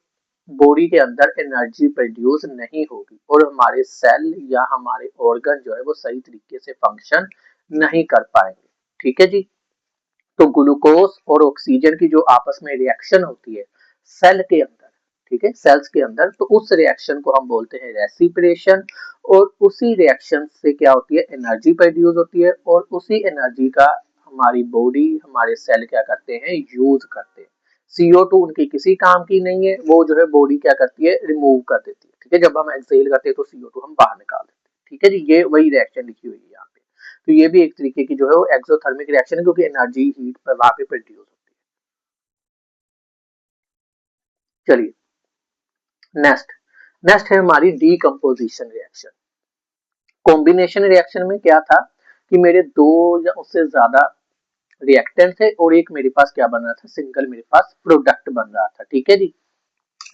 बॉडी के अंदर एनर्जी प्रोड्यूस नहीं होगी और हमारे सेल या हमारे ऑर्गन जो है वो सही तरीके से फंक्शन नहीं कर पाएंगे। ठीक है जी, तो ग्लूकोज और ऑक्सीजन की जो आपस में रिएक्शन होती है सेल के अंदर, ठीक है, सेल्स के अंदर, तो उस रिएक्शन को हम बोलते हैं रेसिपिरेशन। और उसी रिएक्शन से क्या होती है, एनर्जी प्रोड्यूस होती है और उसी एनर्जी का हमारी बॉडी, हमारे सेल क्या करते हैं, यूज करते हैं। CO2 उनकी किसी काम की नहीं है, वो जो है बॉडी क्या करती है, रिमूव कर देती है। ठीक है, जब हम एक्सहेल करते हैं तो CO2 हम बाहर निकाल देते हैं। ठीक है जी, ये वही रिएक्शन लिखी हुई है यहाँ पे। तो ये भी एक तरीके की जो है वो एक्सोथर्मिक रिएक्शन है, क्योंकि एनर्जी हीट पर वहां पे प्रोड्यूस होती है। चलिए नेक्स्ट, नेक्स्ट है हमारी डीकम्पोजिशन रिएक्शन। कॉम्बिनेशन रिएक्शन में क्या था कि मेरे दो या उससे ज्यादा रिएक्टेंट थे और एक मेरे पास क्या बन रहा था, सिंगल मेरे पास प्रोडक्ट बन रहा था। ठीक है जी,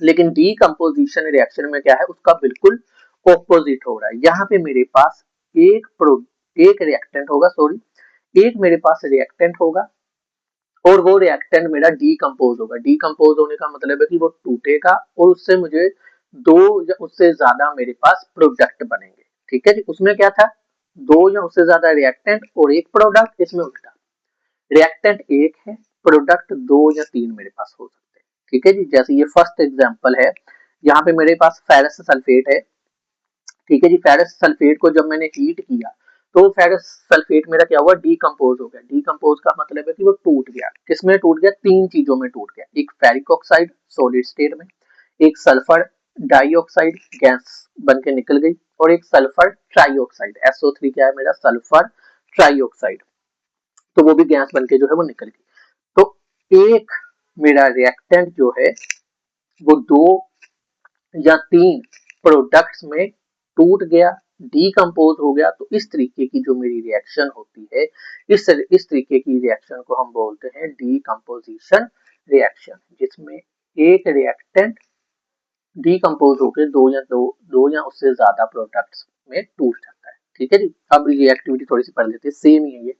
लेकिन डीकम्पोजिशन रिएक्शन में क्या है, उसका बिल्कुल ऑपोजिट हो रहा है। यहाँ पे मेरे पास एक एक रिएक्टेंट होगा, सॉरी, एक मेरे पास रिएक्टेंट होगा और वो रिएक्टेंट मेरा डीकम्पोज होगा। डीकम्पोज होने का मतलब है कि वो टूटेगा और उससे मुझे दो या उससे ज्यादा मेरे पास प्रोडक्ट बनेंगे। ठीक है जी, उसमें क्या था, दो या उससे ज्यादा रिएक्टेंट और एक प्रोडक्ट, इसमें उल्टा, रिएक्टेंट एक है, प्रोडक्ट दो या तीन मेरे पास हो सकते हैं। ठीक है जी, जैसे ये फर्स्ट एग्जांपल है, यहाँ पे मेरे पास फेरस सल्फेट है। ठीक है जी, फेरस सल्फेट को जब मैंने हीट किया तो फेरस सल्फेट मेरा क्या हुआ, डीकम्पोज हो गया। डीकम्पोज का मतलब है कि वो टूट गया। किसमें टूट गया, तीन चीजों में टूट गया, एक फेरिक ऑक्साइड सॉलिड स्टेट में, एक सल्फर डाइऑक्साइड गैस बन के निकल गई, और एक सल्फर ट्राइऑक्साइड, SO3 क्या है मेरा, सल्फर ट्राइऑक्साइड, तो वो भी गैस बन के जो है वो निकल गई। तो एक मेरा रिएक्टेंट जो है वो दो या तीन प्रोडक्ट्स में टूट गया, डीकम्पोज हो गया। तो इस तरीके की जो मेरी रिएक्शन होती है, इस तरीके की रिएक्शन को हम बोलते हैं डीकम्पोजिशन रिएक्शन, जिसमें एक रिएक्टेंट डीकम्पोज होकर दो या उससे ज्यादा प्रोडक्ट्स में टूट जाता है। ठीक है जी, अब ये एक्टिविटी थोड़ी सी पढ़ लेते हैं, सेम ही है ये।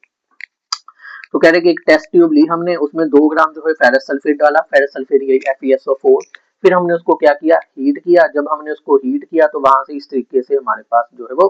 तो कह रहे कि एक टेस्ट ट्यूब ली हमने, उसमें 2 ग्राम जो है फेरस सल्फेट डाला, फेरस सल्फेट ये FeSO4, फिर हमने उसको क्या किया, हीट किया। जब हमने उसको हीट किया तो वहां से इस तरीके से हमारे पास जो है वो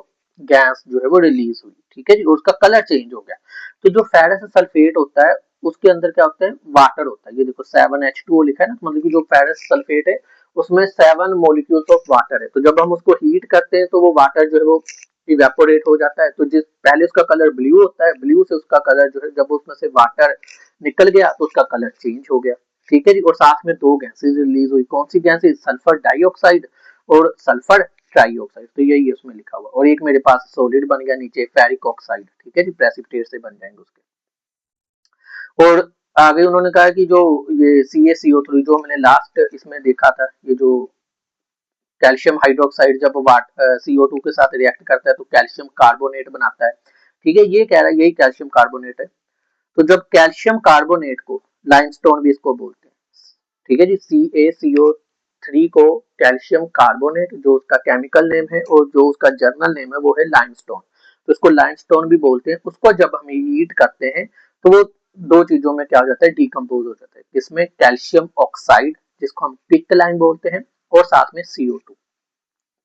गैस जो है वो रिलीज हुई, ठीक है जी, और उसका कलर चेंज हो गया। तो जो फेरस सल्फेट होता है उसके अंदर क्या होता है, वाटर होता है। ये देखो 7H2O लिखा है ना, मतलब कि जो फेरस सल्फेट है उसमें 7 मॉलिक्यूल्स ऑफ वाटर है। तो जब हम उसको हीट करते हैं तो वो वाटर जो है वो इवेपोरेट हो जाता है। तो जिस पहले उसका कलर ब्लू होता है, ब्लू से उसका कलर जो है, जब उसमें से वाटर निकल गया तो उसका कलर चेंज हो गया, ठीक है जी। और साथ में दो गैसेज रिलीज हुई, कौन सी गैसेज, सल्फर डाइऑक्साइड और सल्फर ट्राइऑक्साइड। तो यही उसमें लिखा हुआ। और एक मेरे पास सॉलिड बन गया नीचे, फेरिक ऑक्साइड, ठीक है जी, प्रेसिपिटेट से बन जाएंगे उसके। और आगे उन्होंने कहा कि जो ये CaCO3 जो हमने लास्ट इसमें देखा था, ये जो कैल्शियम हाइड्रोक्साइड जब CO2 के साथ रिएक्ट करता है तो कैल्शियम कार्बोनेट बनाता है, ठीक है, ये कह रहा है यही कैल्शियम कार्बोनेट है। तो जब कैल्शियम कार्बोनेट को, लाइमस्टोन भी इसको बोलते हैं, ठीक है जी, CaCO3 को कैल्शियम कार्बोनेट जो उसका केमिकल नेम है और जो उसका जर्नल नेम है वो है लाइमस्टोन। तो इसको लाइमस्टोन भी बोलते हैं। उसको जब हम हीट करते हैं तो वो दो चीजों में क्या हो जाता है, डिकम्पोज हो जाता है। इसमें कैल्शियम ऑक्साइड जिसको हम क्विकलाइम बोलते हैं, और साथ में CO2।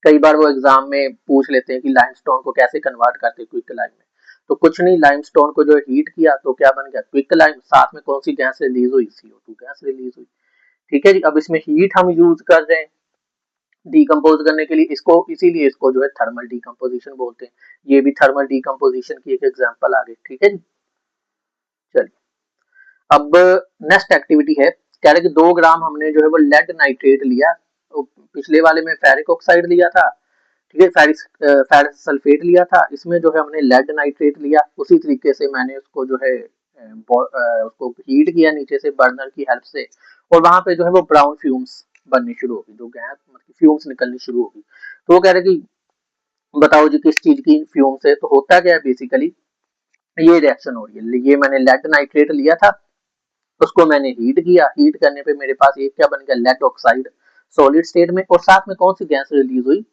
कई बार वो एग्जाम में पूछ लेते हैं कि लाइमस्टोन को कैसे कन्वर्ट करते हैं क्विकलाइम में। तो कुछ नहीं, लाइमस्टोन को जो हीट किया तो क्या बन गया, क्विकलाइम। साथ में कौन सी गैस रिलीज हुई, CO2 गैस रिलीज हुई, ठीक है जी। अब इसमें हीट हम यूज कर रहे हैं डिकम्पोज करने के लिए इसको, इसीलिए इसको जो है थर्मल डिकम्पोजिशन बोलते हैं। ये भी थर्मल डिकम्पोजिशन की एक एग्जांपल आ गई, ठीक है जी। चलिए अब नेक्स्ट एक्टिविटी है, कह रहे कि 2 ग्राम हमने जो है वो लेड नाइट्रेट लिया। तो पिछले वाले में फेरिक ऑक्साइड लिया था, ठीक है, फेरस सल्फेट लिया था। इसमें जो है हमने लेड नाइट्रेट लिया। उसी तरीके से मैंने उसको जो है उसको हीट किया नीचे से बर्नर की हेल्प से, और वहां पे जो है वो ब्राउन फ्यूम्स बननी शुरू होगी, जो गैस मतलब फ्यूम्स निकलनी शुरू होगी। तो वो कह रहे कि बताओ जी किस चीज की फ्यूम्स है। तो होता क्या है बेसिकली, ये रिएक्शन हो रही है। ये मैंने लेड नाइट्रेट लिया था, उसको मैंने हीट किया। हीट करने पे मेरे पास एक क्या बन गया, लेड ऑक्साइड सॉलिड स्टेट में। और साथ में कौन सी गैस रिलीज हुई,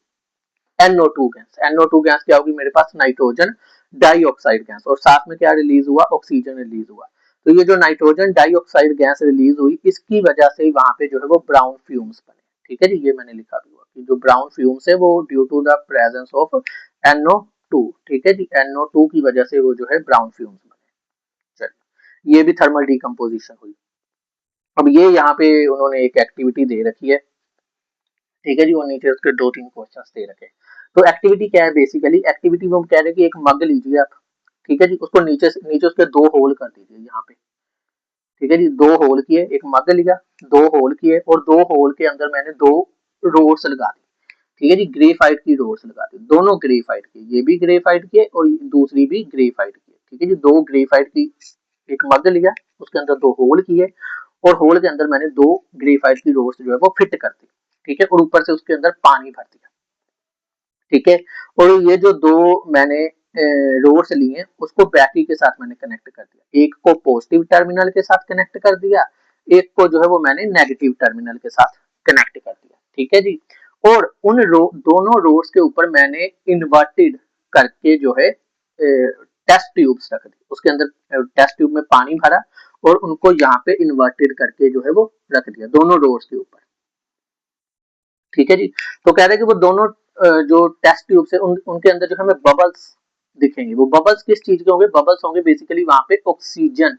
NO2 गैस। NO2 गैस क्या होगी मेरे पास, नाइट्रोजन डाइऑक्साइड गैस। और साथ में क्या रिलीज हुआ, ऑक्सीजन रिलीज हुआ। तो ये जो नाइट्रोजन डाइऑक्साइड गैस रिलीज हुई इसकी वजह से वहां पे जो है वो ब्राउन फ्यूम्स बने, ठीक है जी। ये मैंने लिखा भी हुआ कि जो ब्राउन फ्यूम्स है वो due to the presence of NO2, ठीक है जी, NO2 की वजह से वो जो है ब्राउन फ्यूम्स बने। चलिए ये भी थर्मल डिकम्पोजिशन हुई। अब ये यहाँ पे उन्होंने एक एक्टिविटी दे रखी है, ठीक है जी, और नीचे उसके 2-3 क्वेश्चंस दे रखे हैं। तो एक्टिविटी क्या है बेसिकली, एक्टिविटी में हम कह रहे हैं कि एक मग लीजिए आप, ठीक है जी, उसको नीचे उसके 2 होल कर दीजिए यहाँ पे, ठीक है जी। 2 होल किए, एक मग लिया, 2 होल किए, और 2 होल के अंदर मैंने 2 रोड्स लगा दी, ठीक है जी, ग्रेफाइट की रोड्स लगा दी। दोनों ग्रेफाइट की, ये भी ग्रेफाइट की और दूसरी भी ग्रेफाइट की, ठीक है जी। 2 ग्रेफाइट की, एक मग लिया, उसके अंदर 2 होल किए, और होल के अंदर मैंने 2 ग्रेफाइट की रोड्स जो है वो फिट कर दी, ठीक है, और ऊपर से उसके अंदर पानी भर दिया, ठीक है। और ये जो 2 मैंने रोड्स लिए उसको बैटरी के साथ मैंने कनेक्ट कर दिया। एक को पॉजिटिव टर्मिनल के साथ कनेक्ट कर दिया, एक को जो है वो मैंने नेगेटिव टर्मिनल के साथ कनेक्ट कर दिया, ठीक है जी। और उन दोनों रोड्स के ऊपर मैंने इन्वर्टेड करके जो है टेस्ट ट्यूब्स रख दी। उसके अंदर टेस्ट ट्यूब में पानी भरा और उनको यहाँ पे इन्वर्टेड करके जो है वो रख दिया दोनों रोड्स के ऊपर, ठीक है जी। तो कह रहे हैं कि वो दोनों जो टेस्ट ट्यूब है उनके अंदर जो हमें बबल्स दिखेंगे। वो बबल्स किस चीज के होंगे, बबल्स होंगे बेसिकली वहां पे ऑक्सीजन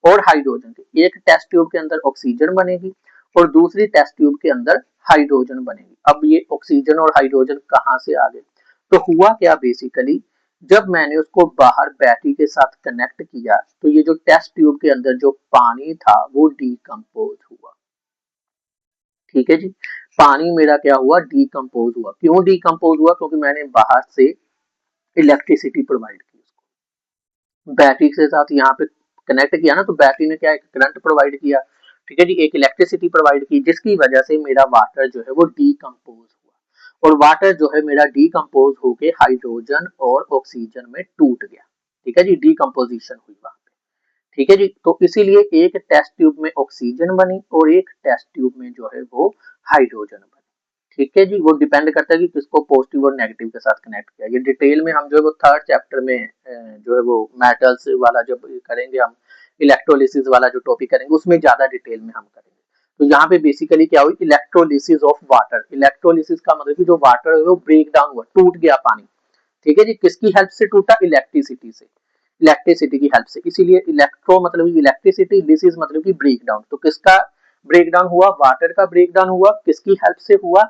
और हाइड्रोजन के। एक टेस्ट ट्यूब के अंदर ऑक्सीजन बनेगी और दूसरी टेस्ट ट्यूब के अंदर हाइड्रोजन बनेगी। अब ये ऑक्सीजन और हाइड्रोजन कहाँ से आ गए, तो हुआ क्या बेसिकली, जब मैंने उसको बाहर बैटरी के साथ कनेक्ट किया तो ये जो टेस्ट ट्यूब के अंदर जो पानी था वो डिकम्पोज हुआ, ठीक है जी। पानी मेरा क्या हुआ, डिकम्पोज हुआ। क्यों डिकम्पोज हुआ, क्योंकि मैंने बाहर से इलेक्ट्रिसिटी प्रोवाइड की उसको, बैटरी के साथ यहाँ पे कनेक्ट किया ना, तो बैटरी ने क्या करंट प्रोवाइड किया, ठीक है जी, एक इलेक्ट्रिसिटी प्रोवाइड की, जिसकी वजह से मेरा वाटर जो है वो डिकम्पोज हुआ। और वाटर जो है मेरा डिकम्पोज होके हाइड्रोजन और ऑक्सीजन में टूट गया, ठीक है जी, डिकम्पोजिशन हुई वहां पे, ठीक है जी। तो इसीलिए एक टेस्ट ट्यूब में ऑक्सीजन बनी और एक टेस्ट ट्यूब में जो है वो हाइड्रोजन बनी, ठीक है जी। वो डिपेंड करता है कि किसको पॉजिटिव और नेगेटिव के साथ कनेक्ट किया। ये डिटेल में हम जो है वो 3rd चैप्टर में जो है वो मेटल्स वाला जब करेंगे हम, इलेक्ट्रोलिसिस वाला जो टॉपिक करेंगे उसमें ज्यादा डिटेल में हम करेंगे। तो यहाँ पे बेसिकली क्या हुई, इलेक्ट्रोलिसिस ऑफ वाटर। इलेक्ट्रोलिसिस का मतलब कि जो वाटर है वो ब्रेक डाउन हुआ, टूट गया पानी। ठीक है जी, किसकी हेल्प से टूटा, इलेक्ट्रिसिटी से, इलेक्ट्रिसिटी की हेल्प से। इसीलिए इलेक्ट्रो मतलब इलेक्ट्रिसिटी, लिसिस मतलब कि ब्रेक डाउन। तो किसका ब्रेक डाउन हुआ, वाटर का ब्रेक डाउन हुआ, किसकी हेल्प से हुआ,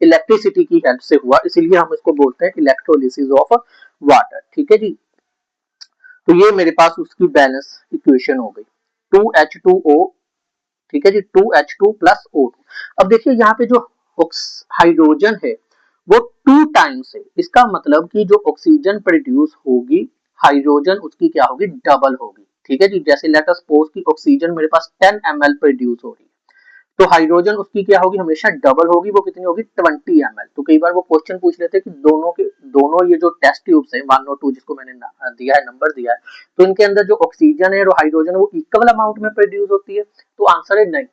इलेक्ट्रिसिटी की हेल्प से हुआ। इसीलिए हम इसको बोलते हैं इलेक्ट्रोलिसिस ऑफ वाटर। ठीक है जी, तो ये मेरे पास उसकी बैलेंस इक्वेशन हो गई, 2H2O। ठीक है जी, 2H2 प्लस O2। अब देखिए यहाँ पे जो हाइड्रोजन है वो 2 टाइम्स है, इसका मतलब कि जो ऑक्सीजन प्रोड्यूस होगी, हाइड्रोजन उसकी क्या होगी, डबल होगी। ठीक है जी, जैसे लेट अस सपोज कि ऑक्सीजन मेरे पास 10 ml प्रोड्यूस हो रही है, तो हाइड्रोजन उसकी क्या होगी, हमेशा डबल होगी। वो कितनी होगी, 20 ml। तो कई बार वो क्वेश्चन पूछ लेते हैं कि दोनों ये जो टेस्ट ट्यूब्स हैं 1 और 2 जिसको मैंने दिया है, नंबर दिया है, तो इनके अंदर जो ऑक्सीजन है और हाइड्रोजन है वो इक्वल अमाउंट में प्रोड्यूस होती है। तो आंसर है नहीं,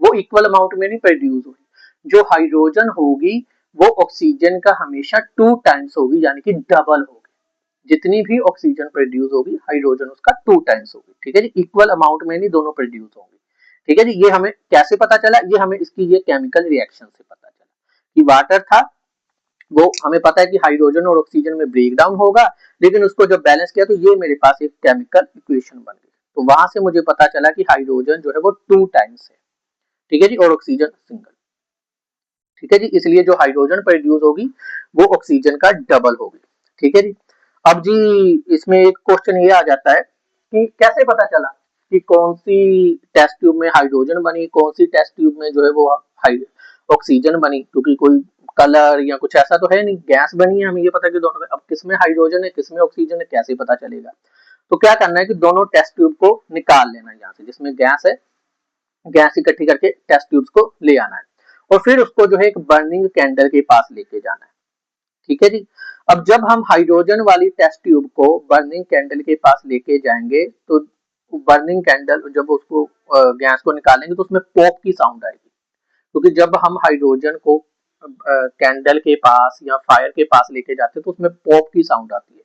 वो इक्वल अमाउंट में नहीं प्रोड्यूस होगी। जो हाइड्रोजन होगी वो ऑक्सीजन का हमेशा 2 टाइम्स होगी, यानी कि डबल होगी। जितनी भी ऑक्सीजन प्रोड्यूस होगी, हाइड्रोजन उसका 2 टाइम्स होगी। ठीक है जी, इक्वल अमाउंट में नहीं दोनों प्रोड्यूस होंगे। ठीक है जी, ये हमें कैसे पता चला, ये हमें इसकी ये केमिकल रिएक्शन से पता चला कि वाटर था, वो हमें पता है कि हाइड्रोजन और ऑक्सीजन में ब्रेक डाउन होगा, लेकिन उसको जब बैलेंस किया तो ये मेरे पास एक केमिकल इक्वेशन बन गई। तो वहां से मुझे पता चला कि हाइड्रोजन जो है वो 2 टाइम्स है। ठीक है जी, और ऑक्सीजन सिंगल। ठीक है जी, इसलिए जो हाइड्रोजन प्रोड्यूस होगी वो ऑक्सीजन का डबल होगी। ठीक है जी, अब जी इसमें एक क्वेश्चन ये आ जाता है कि कैसे पता चला कि कौन सी टेस्ट ट्यूब में हाइड्रोजन बनी, कौन सी टेस्ट ट्यूब में जो है वो ऑक्सीजन बनी, क्योंकि कोई कलर या कुछ ऐसा तो है नहीं, गैस बनी है, हमें ये पता है कि दोनों में। अब किसमें हाइड्रोजन है किसमें ऑक्सीजन है, कैसे पता चलेगा। तो क्या करना है कि दोनों टेस्ट ट्यूब को निकाल लेना है यहाँ से, जिसमें गैस है, गैस इकट्ठी करके टेस्ट ट्यूब्स को ले आना है, और फिर उसको जो है एक बर्निंग कैंडल के पास लेके जाना है। ठीक है जी, अब जब हम हाइड्रोजन वाली टेस्ट ट्यूब को बर्निंग कैंडल के पास लेके जाएंगे तो बर्निंग कैंडल जब उसको गैस को निकालेंगे तो उसमें पॉप की साउंड आएगी, क्योंकि जब हम हाइड्रोजन को कैंडल के पास या फायर के पास लेके जाते हैं तो उसमें पॉप की साउंड आती है।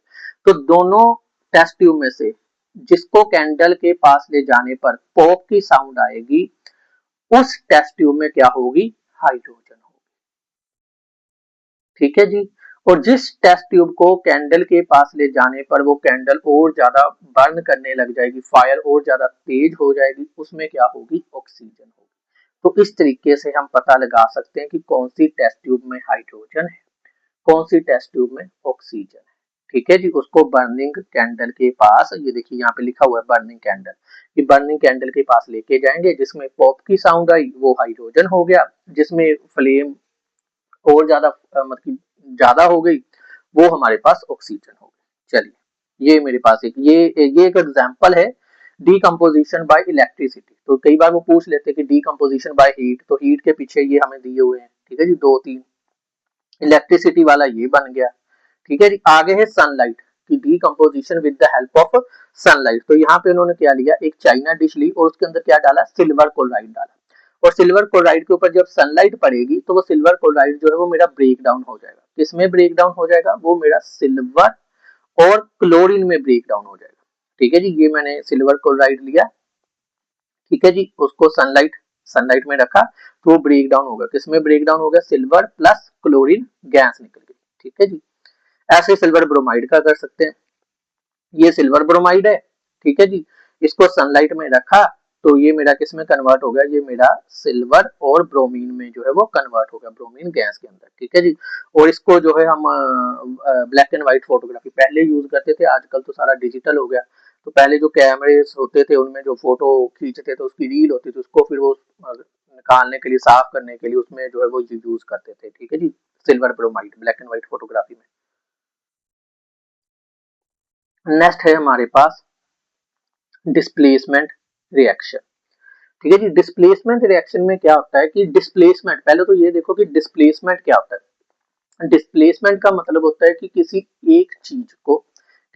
तो दोनों टेस्ट ट्यूब में से जिसको कैंडल के पास ले जाने पर पॉप की साउंड आएगी, उस टेस्ट ट्यूब में क्या होगी, हाइड्रोजन होगी। ठीक है जी, और जिस टेस्ट ट्यूब को कैंडल के पास ले जाने पर वो कैंडल और ज्यादा बर्न करने लग जाएगी, फायर और ज्यादा तेज हो जाएगी, उसमें क्या होगी, ऑक्सीजन होगी। तो इस तरीके से हम पता लगा सकते हैं कि कौन सी टेस्ट ट्यूब में हाइड्रोजन है, कौन सी टेस्ट ट्यूब में ऑक्सीजन है। ठीक है जी, उसको बर्निंग कैंडल के पास, ये देखिए यहाँ पे लिखा हुआ है बर्निंग कैंडल, कि बर्निंग कैंडल के पास लेके जाएंगे, जिसमें पॉप की साउंड आई वो हाइड्रोजन हो गया, जिसमें फ्लेम और ज्यादा मतलब ज्यादा हो गई वो हमारे पास ऑक्सीजन हो गई। चलिए, ये मेरे पास ये एक एग्जांपल है डीकम्पोजिशन बाय इलेक्ट्रिसिटी। तो कई बार वो पूछ लेते हैं कि डीकम्पोजिशन बाय हीट, तो हीट के पीछे ये हमें दिए हुए हैं। ठीक है जी, 2-3 इलेक्ट्रिसिटी वाला ये बन गया। ठीक है जी, आगे है सनलाइट की decomposition with the help of sunlight. तो यहाँ पे उन्होंने क्या लिया, एक चाइना डिश ली और उसके अंदर क्या डाला, सिल्वर क्लोराइड डाला, और सिल्वर क्लोराइड के ऊपर जब सनलाइट पड़ेगी तो वो सिल्वर क्लोराइड जो है वो मेरा ब्रेक डाउन हो जाएगा। किसमें ब्रेक डाउन हो जाएगा, वो मेरा सिल्वर और क्लोरीन में ब्रेक डाउन हो जाएगा। ठीक है जी, ये मैंने सिल्वर क्लोराइड लिया, ठीक है जी, उसको सनलाइट सनलाइट में रखा तो वो ब्रेक डाउन होगा। किसमें ब्रेक डाउन होगा, सिल्वर प्लस क्लोरीन गैस निकल गई। ठीक है जी, ऐसे सिल्वर ब्रोमाइड का कर सकते हैं, ये सिल्वर ब्रोमाइड है। ठीक है जी, इसको सनलाइट में रखा तो ये मेरा किस में कन्वर्ट हो गया, ये मेरा सिल्वर और ब्रोमीन में जो है वो कन्वर्ट हो गया, ब्रोमीन गैस के अंदर। ठीक है जी, और इसको जो है हम ब्लैक एंड व्हाइट फोटोग्राफी पहले यूज करते थे, आजकल तो सारा डिजिटल हो गया। तो पहले जो कैमरे होते थे उनमें जो फोटो खींचते थे उसकी रील होती थी, उसको फिर वो निकालने के लिए, साफ करने के लिए उसमें जो है वो यूज करते थे। ठीक है जी, silver bromide black and white photography में। नेक्स्ट है हमारे पास डिस्प्लेसमेंट रिएक्शन। ठीक है जी, डिस्प्लेसमेंट रिएक्शन में क्या होता है कि डिस्प्लेसमेंट, पहले तो ये देखो कि डिस्प्लेसमेंट क्या होता है। डिस्प्लेसमेंट का मतलब होता है कि किसी एक चीज को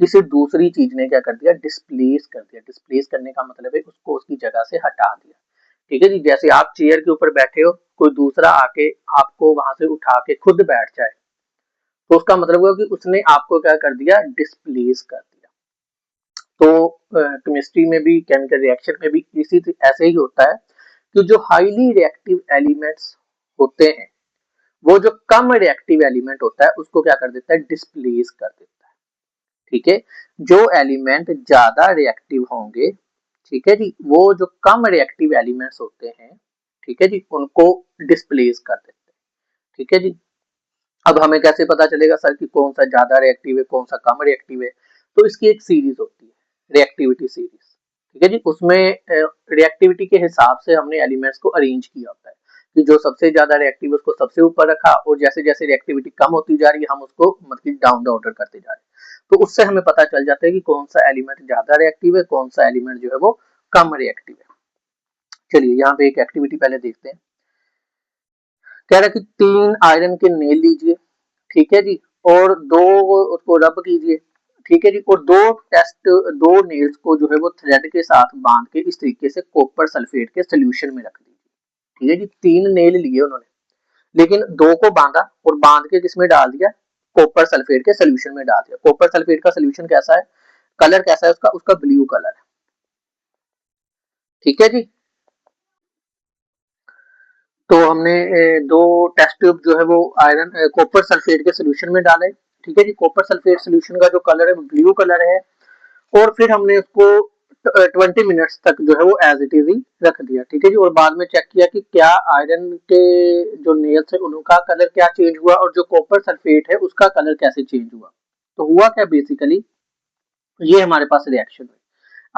किसी दूसरी चीज ने क्या कर दिया, डिस्प्लेस कर दिया। डिस्प्लेस करने का मतलब है उसको उसकी जगह से हटा दिया। ठीक है जी, जैसे आप चेयर के ऊपर बैठे हो, कोई दूसरा आके आपको वहां से उठा के खुद बैठ जाए, तो उसका मतलब हुआ कि उसने आपको क्या कर दिया, डिस्प्लेस कर दिया। तो केमिस्ट्री में भी, केमिकल रिएक्शन में भी इसी ऐसे ही होता है कि जो हाईली रिएक्टिव एलिमेंट्स होते हैं वो जो कम रिएक्टिव एलिमेंट होता है उसको क्या कर देता है, डिस्प्लेस कर देता है। ठीक है, जो एलिमेंट ज्यादा रिएक्टिव होंगे, ठीक है जी, वो जो कम रिएक्टिव एलिमेंट्स होते हैं, ठीक है जी, उनको डिस्प्लेस कर देते हैं। ठीक है जी। अब हमें कैसे पता चलेगा सर कि कौन सा ज्यादा रिएक्टिव है कौन सा कम रिएक्टिव है? तो इसकी एक सीरीज होती है, रिएक्टिविटी सीरीज। ठीक है जी, उसमें रिएक्टिविटी के हिसाब से हमने एलिमेंट्स को अरेंज किया होता है कि जो सबसे ज्यादा रिएक्टिव उसको सबसे ऊपर रखा, और जैसे जैसे रिएक्टिविटी कम होती जा रही है हम उसको मतलब डाउन द ऑर्डर करते जा रहे हैं। तो उससे हमें पता चल जाता है कि कौन सा एलिमेंट ज्यादा रिएक्टिव है, कौन सा एलिमेंट जो है वो कम रिएक्टिव है। चलिए यहाँ पे एक एक्टिविटी पहले देखते हैं। कह रहा है कि 3 आयरन के नेल लीजिए, ठीक है जी, और 2 उसको रब कीजिए, ठीक है जी, और 2 नेल्स को जो है वो थ्रेड के साथ बांध के इस तरीके से कॉपर सल्फेट के सोल्यूशन में रख दीजिए। ठीक है जी, 3 नेल लिए उन्होंने, लेकिन 2 को बांधा और बांध के किसमें डाल दिया, कॉपर सल्फेट के सोल्यूशन में डाल दिया। कॉपर सल्फेट का सोल्यूशन कैसा है, कलर कैसा है उसका, उसका ब्लू कलर है। ठीक है जी, तो हमने 2 टेस्ट ट्यूब जो है वो आयरन कॉपर सल्फेट के सोल्यूशन में डाले। ठीक है जी, कॉपर सल्फेट सोल्यूशन का जो कलर है वो ब्लू कलर है, और फिर हमने उसको 20 मिनट्स तक जो है वो एज इट इज ही रख दिया। ठीक है जी, और बाद में चेक किया कि क्या आयरन के जो नेल्स है उनका कलर क्या चेंज हुआ और जो कॉपर सल्फेट है उसका कलर कैसे चेंज हुआ। तो हुआ क्या बेसिकली, ये हमारे पास रिएक्शन हुई।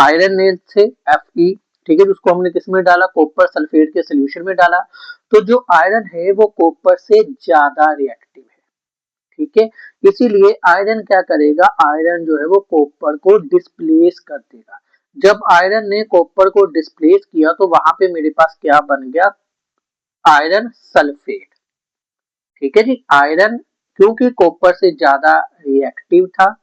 आयरन नेल से Fe, ठीक है, उसको हमने किस में डाला, कॉपर सल्फेट के सोल्यूशन में डाला। तो जो आयरन है वो कॉपर से ज्यादा रिएक्टिव है। ठीक है, इसीलिए आयरन क्या करेगा, आयरन जो है वो कॉपर को डिस्प्लेस कर देगा। जब आयरन ने कॉपर को डिस्प्लेस किया तो वहां पे मेरे पास क्या बन गया, आयरन सल्फेट। ठीक है जी, आयरन क्योंकि कॉपर से ज्यादा रिएक्टिव था,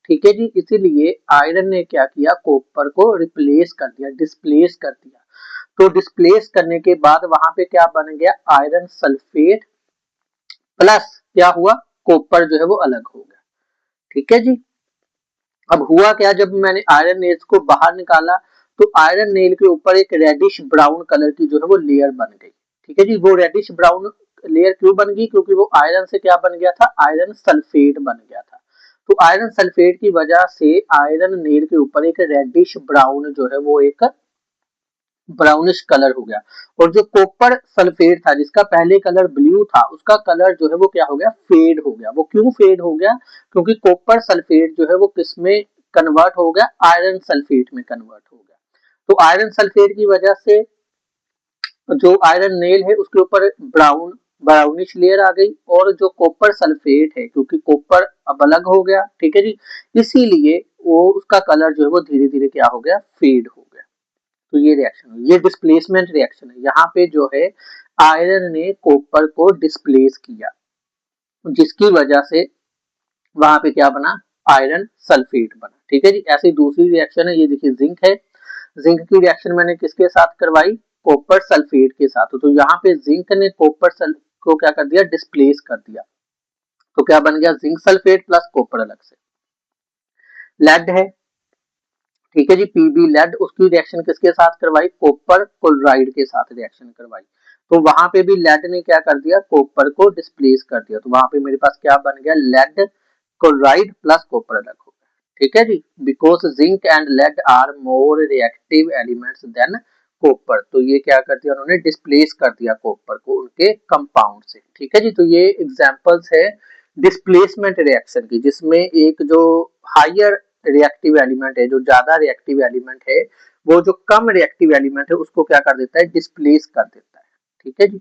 ठीक है जी, इसीलिए आयरन ने क्या किया, कॉपर को रिप्लेस कर दिया, डिस्प्लेस कर दिया। तो डिस्प्लेस करने के बाद वहां पे क्या बन गया, आयरन सल्फेट प्लस क्या हुआ, कॉपर जो है वो अलग हो गया। ठीक है जी, अब हुआ क्या, जब मैंने आयरन नेल्स को बाहर निकाला तो आयरन नेल के ऊपर एक रेडिश ब्राउन कलर की जो है वो लेयर बन गई। ठीक है जी, वो रेडिश ब्राउन लेयर क्यों बन गई, क्योंकि वो आयरन से क्या बन गया था, आयरन सल्फेट बन गया था। तो आयरन सल्फेट की वजह से आयरन नेल के ऊपर एक रेडिश ब्राउन जो है वो एक ब्राउनिश कलर हो गया। और जो कॉपर सल्फेट था जिसका पहले कलर ब्लू था उसका कलर जो है वो क्या हो गया, फेड हो गया। वो क्यों फेड हो गया, क्योंकि कॉपर सल्फेट जो है वो किस में कन्वर्ट हो गया, आयरन सल्फेट में कन्वर्ट हो गया। तो आयरन सल्फेट की वजह से जो आयरन नेल है उसके ऊपर ब्राउनिश लेयर आ गई, और जो कॉपर सल्फेट है क्योंकि कॉपर अब अलग हो गया, ठीक है जी, इसीलिए वो उसका कलर जो है वो धीरे धीरे क्या हो गया, फेड हो गया। तो ये रिएक्शन, ये डिस्प्लेसमेंट रिएक्शन है। यहाँ पे जो है आयरन ने कॉपर को डिस्प्लेस किया, जिसकी वजह से वहां पे क्या बना, आयरन सल्फेट बना। ठीक है जी, ऐसी दूसरी रिएक्शन है, ये देखिए जिंक है। जिंक की रिएक्शन मैंने किसके साथ करवाई, कॉपर सल्फेट के साथ। तो यहाँ पे जिंक ने कॉपर को क्या कर दिया, डिस्प्लेस कर दिया। तो क्या बन गया, जिंक सल्फेट प्लस कॉपर अलग से। लेड है, ठीक है जी, पीबी लेड, उसकी रिएक्शन किसके साथ करवाई, कॉपर क्लोराइड के साथ रिएक्शन करवाई। तो वहां पे भी लेड ने क्या कर दिया, कॉपर को डिस्प्लेस कर दिया। तो वहां पे मेरे पास क्या बन गया, लेड क्लोराइड प्लस कॉपर अलग हो गया। ठीक है जी, because zinc and lead are more reactive elements than copper. तो ये क्या कर दिया उन्होंने, डिस्प्लेस कर दिया कॉपर को उनके कंपाउंड से। ठीक है जी, तो ये एग्जांपल्स है डिस्प्लेसमेंट रिएक्शन की, जिसमें एक जो हायर रिएक्टिव एलिमेंट है, जो ज्यादा रिएक्टिव एलिमेंट है, वो जो कम रिएक्टिव एलिमेंट है उसको क्या कर देता है, डिस्प्लेस कर देता है। ठीक है जी,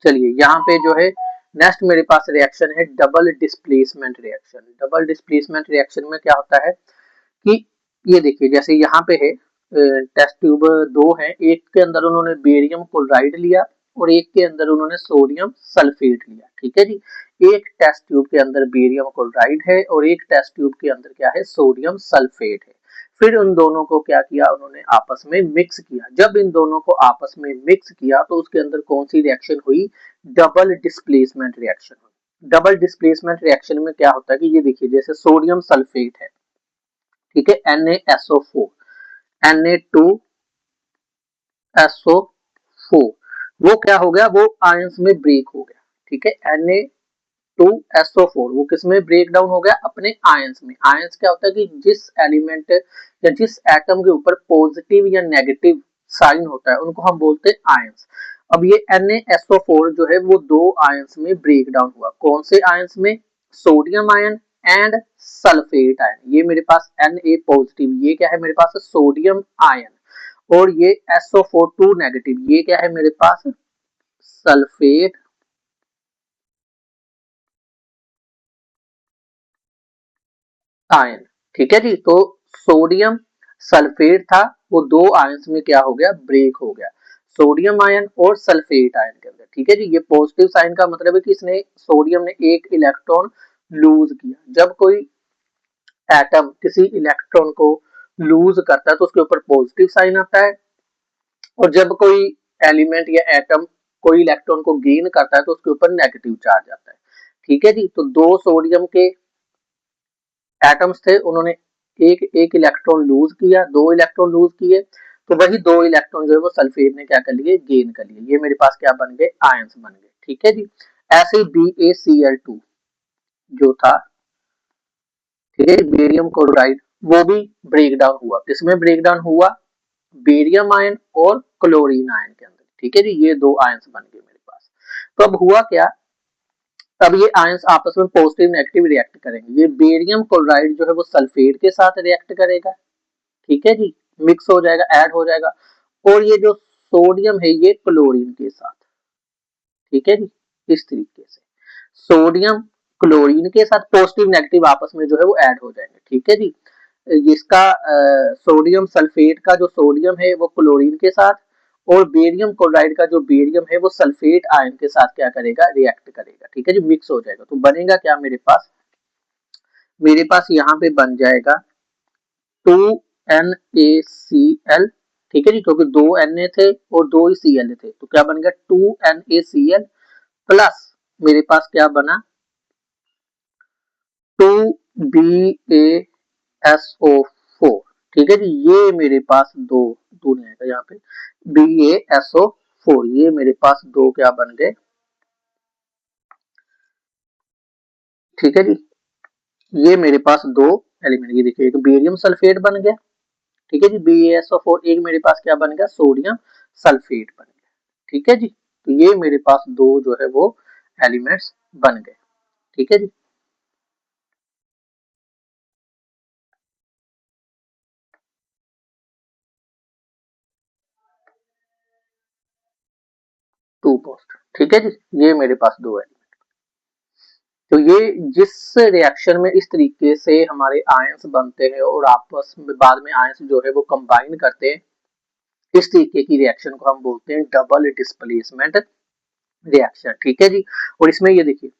चलिए यहाँ पे जो है नेक्स्ट मेरे पास रिएक्शन है double displacement reaction. Double displacement reaction में क्या होता है कि ये देखिए जैसे यहाँ पे है टेस्ट ट्यूब 2 है, एक के अंदर उन्होंने बेरियम क्लोराइड लिया और एक के अंदर उन्होंने सोडियम सल्फेट लिया। ठीक है जी, एक टेस्ट ट्यूब के अंदर बेरियम क्लोराइड है और एक टेस्ट ट्यूब के अंदर क्या है, सोडियम सल्फेट है। फिर उन दोनों को क्या किया उन्होंने, आपस में मिक्स किया। जब इन दोनों को आपस में मिक्स किया तो उसके अंदर कौन सी रिएक्शन हुई, डबल डिस्प्लेसमेंट रिएक्शन हुई। डबल डिस्प्लेसमेंट रिएक्शन में क्या होता है कि ये देखिए जैसे सोडियम सल्फेट है, ठीक है, NaSO4 Na2SO वो क्या हो गया, वो आयंस में ब्रेक हो गया। ठीक है, Na2SO4 वो किस में ब्रेक डाउन हो गया, अपने आयंस में। आयंस क्या होता है कि जिस एलिमेंट या जिस एटम के ऊपर पॉजिटिव या नेगेटिव साइन होता है उनको हम बोलते हैं आयंस। अब ये Na2SO4 जो है वो दो आयंस में ब्रेक डाउन हुआ। कौन से आयंस में, sodium ion and sulphate ion. ये मेरे पास Na पॉजिटिव, ये क्या है मेरे पास सोडियम आयन, और ये SO4 2 नेगेटिव, ये क्या है मेरे पास सल्फेट आयन। ठीक है जी, तो सोडियम सल्फेट था, वो दो आयंस में क्या हो गया, ब्रेक हो गया, सोडियम आयन और सल्फेट आयन के अंदर। ठीक है जी, ये पॉजिटिव साइन का मतलब है कि इसने सोडियम ने एक इलेक्ट्रॉन लूज किया। जब कोई एटम किसी इलेक्ट्रॉन को लूज करता है तो उसके ऊपर पॉजिटिव साइन आता है, और जब कोई एलिमेंट या एटम कोई इलेक्ट्रॉन को गेन करता है तो उसके ऊपर नेगेटिव चार्ज आता है। ठीक है जी, तो दो सोडियम के एटम्स थे, उन्होंने एक एक इलेक्ट्रॉन लूज किया, दो इलेक्ट्रॉन लूज किए, तो वही दो इलेक्ट्रॉन जो है वो सल्फेट ने क्या कर लिए, गेन कर लिए। ये मेरे पास क्या बन गए, आयंस बन गए। ठीक है जी, ऐसे ही BaCl2 जो था, ठीक है, बेरियम क्लोराइड, वो भी ब्रेक डाउन हुआ। किसमें ब्रेक डाउन हुआ, बेरियम आयन और क्लोरीन आयन के अंदर। ठीक है जी, ये दो आयंस बन गए मेरे पास। तो अब हुआ क्या, तब ये आयंस आपस में पॉजिटिव नेगेटिव रिएक्ट करेंगे। ये बेरियम क्लोराइड जो है वो सल्फेट के साथ रिएक्ट करेगा। ठीक है जी, मिक्स हो जाएगा, ऐड हो जाएगा, और ये जो सोडियम है ये क्लोरीन के साथ। ठीक है जी, इस तरीके से सोडियम क्लोरीन के साथ पॉजिटिव नेगेटिव आपस में जो है वो ऐड हो जाएंगे। ठीक है जी, इसका सोडियम सल्फेट का जो सोडियम है वो क्लोरीन के साथ, और बेरियम क्लोराइड का जो बेरियम है वो सल्फेट आयन के साथ क्या करेगा, रिएक्ट करेगा। ठीक है जी, मिक्स हो जाएगा, तो बनेगा क्या मेरे पास यहाँ पे बन जाएगा 2NaCl। ठीक है जी, क्योंकि दो Na थे और दो ही Cl थे, तो क्या बन गया 2NaCl प्लस मेरे पास क्या बना 2BaSO4। ठीक है जी, ये मेरे पास दो दो नहीं आएगा यहाँ पे, BaSO4, ये मेरे पास दो क्या बन गए। ठीक है जी, ये मेरे पास दो एलिमेंट, ये देखिए एक बेरियम सल्फेट बन गया। ठीक है जी, BaSO4, एक मेरे पास क्या बन गया, सोडियम सल्फेट बन गया। ठीक है जी, तो ये मेरे पास दो जो है वो एलिमेंट्स बन गए। ठीक है जी, टू पोस्ट। ठीक है जी, ये मेरे पास दो एलिमेंट। तो ये जिस रिएक्शन में इस तरीके से हमारे आयंस बनते हैं और आपस में बाद में आयंस जो है वो कंबाइन करते हैं, इस तरीके की रिएक्शन को हम बोलते हैं डबल डिस्प्लेसमेंट रिएक्शन। ठीक है जी, और इसमें ये देखिए,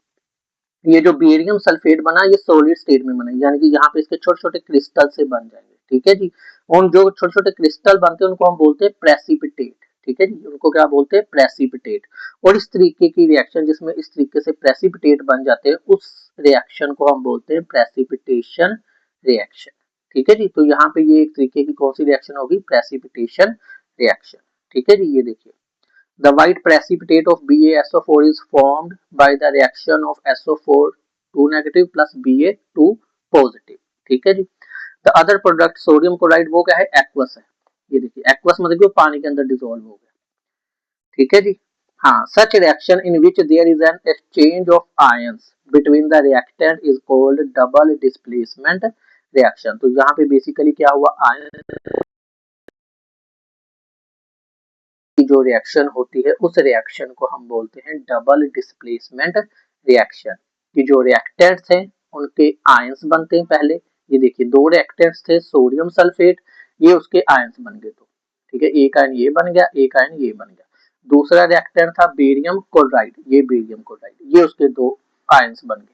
ये जो बेरियम सल्फेट बना ये सॉलिड स्टेट में बना, यानी कि यहाँ पे इसके छोटे छोटे क्रिस्टल से बन जाएंगे। ठीक है जी, और जो छोटे छोटे क्रिस्टल बनते हैं उनको हम बोलते हैं प्रेसिपिटेट। ठीक है जी, उनको क्या बोलते हैं, प्रेसिपिटेट। और इस तरीके की रिएक्शन जिसमें इस तरीके से प्रेसिपिटेट बन जाते हैं उस रिएक्शन को हम बोलते हैं प्रेसिपिटेशन रिएक्शन। ठीक है जी, तो यहाँ पे ये एक तरीके की कौन सी रिएक्शन होगी, प्रेसिपिटेशन रिएक्शन। ठीक है जी, ये देखिए, the white precipitate of BaSO4 is formed by the reaction of SO4 2 negative plus Ba2 positive। ठीक है जी, the other product sodium chloride वो क्या है, एक्वस है। ये देखिए एक्वस मतलब कि वो पानी के अंदर डिसॉल्व हो गया। ठीक है जी, हाँ, such reaction in which there is an exchange of ions between the reactant is called double displacement reaction। तो यहाँ पे बेसिकली क्या हुआ, आयन की जो रिएक्शन होती है उस रिएक्शन को हम बोलते हैं डबल डिस्प्लेसमेंट रिएक्शन। कि जो रिएक्टेंट्स हैं उनके आयंस बनते हैं पहले। ये देखिए दो रिएक्टेंट्स थे, सोडियम सल्फेट, ये उसके आयंस बन गए। तो ठीक है, एक आयन ये बन गया, एक आयन ये बन गया। दूसरा रिएक्टेंट था बेरियम क्लोराइड, ये बेरियम क्लोराइड, ये उसके दो आयंस बन गए।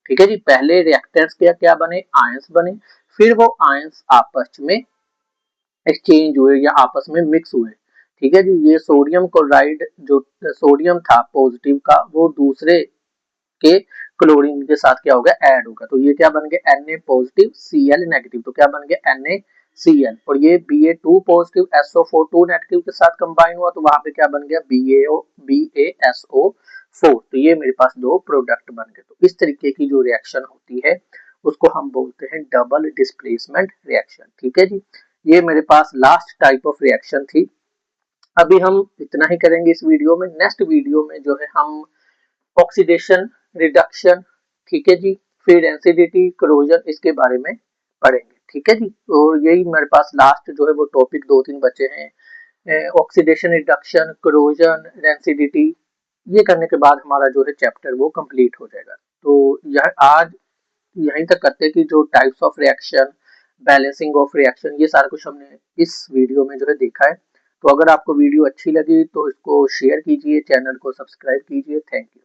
ठीक है जी, पहले रिएक्टेंट्स क्या क्या बने, आयंस बने, फिर वो आयंस आपस में एक्सचेंज हुए या आपस में मिक्स हुए। ठीक है जी, ये सोडियम क्लोराइड जो सोडियम था पॉजिटिव का वो दूसरे के क्लोरीन के साथ क्या होगा, ऐड होगा, तो ये क्या बन गया Na पॉजिटिव Cl नेगेटिव, तो क्या बन गया Cl और ये Ba2 पॉजिटिव SO4 2 नेगेटिव के साथ कंबाइन हुआ तो वहां पे क्या बन गया BaSO4। तो ये मेरे पास दो प्रोडक्ट बन गए। तो इस तरीके की जो रिएक्शन होती है उसको हम बोलते हैं डबल डिस्प्लेसमेंट रिएक्शन। ठीक है जी, ये मेरे पास लास्ट टाइप ऑफ रिएक्शन थी। अभी हम इतना ही करेंगे इस वीडियो में। नेक्स्ट वीडियो में जो है हम ऑक्सीडेशन, रिडक्शन, ठीक है जी, फिर एसिडिटी, करोजन, इसके बारे में पढ़ेंगे। ठीक है जी, और यही मेरे पास लास्ट जो है वो टॉपिक दो तीन बचे हैं, ऑक्सीडेशन, रिडक्शन, करोजन, एसिडिटी। ये करने के बाद हमारा जो है चैप्टर वो कंप्लीट हो जाएगा। तो यह आज यहीं तक करते हैं कि जो types of reaction, balancing of reaction, ये सारा कुछ हमने इस वीडियो में जो है देखा है। तो अगर आपको वीडियो अच्छी लगी तो इसको शेयर कीजिए, चैनल को सब्सक्राइब कीजिए। Thank you.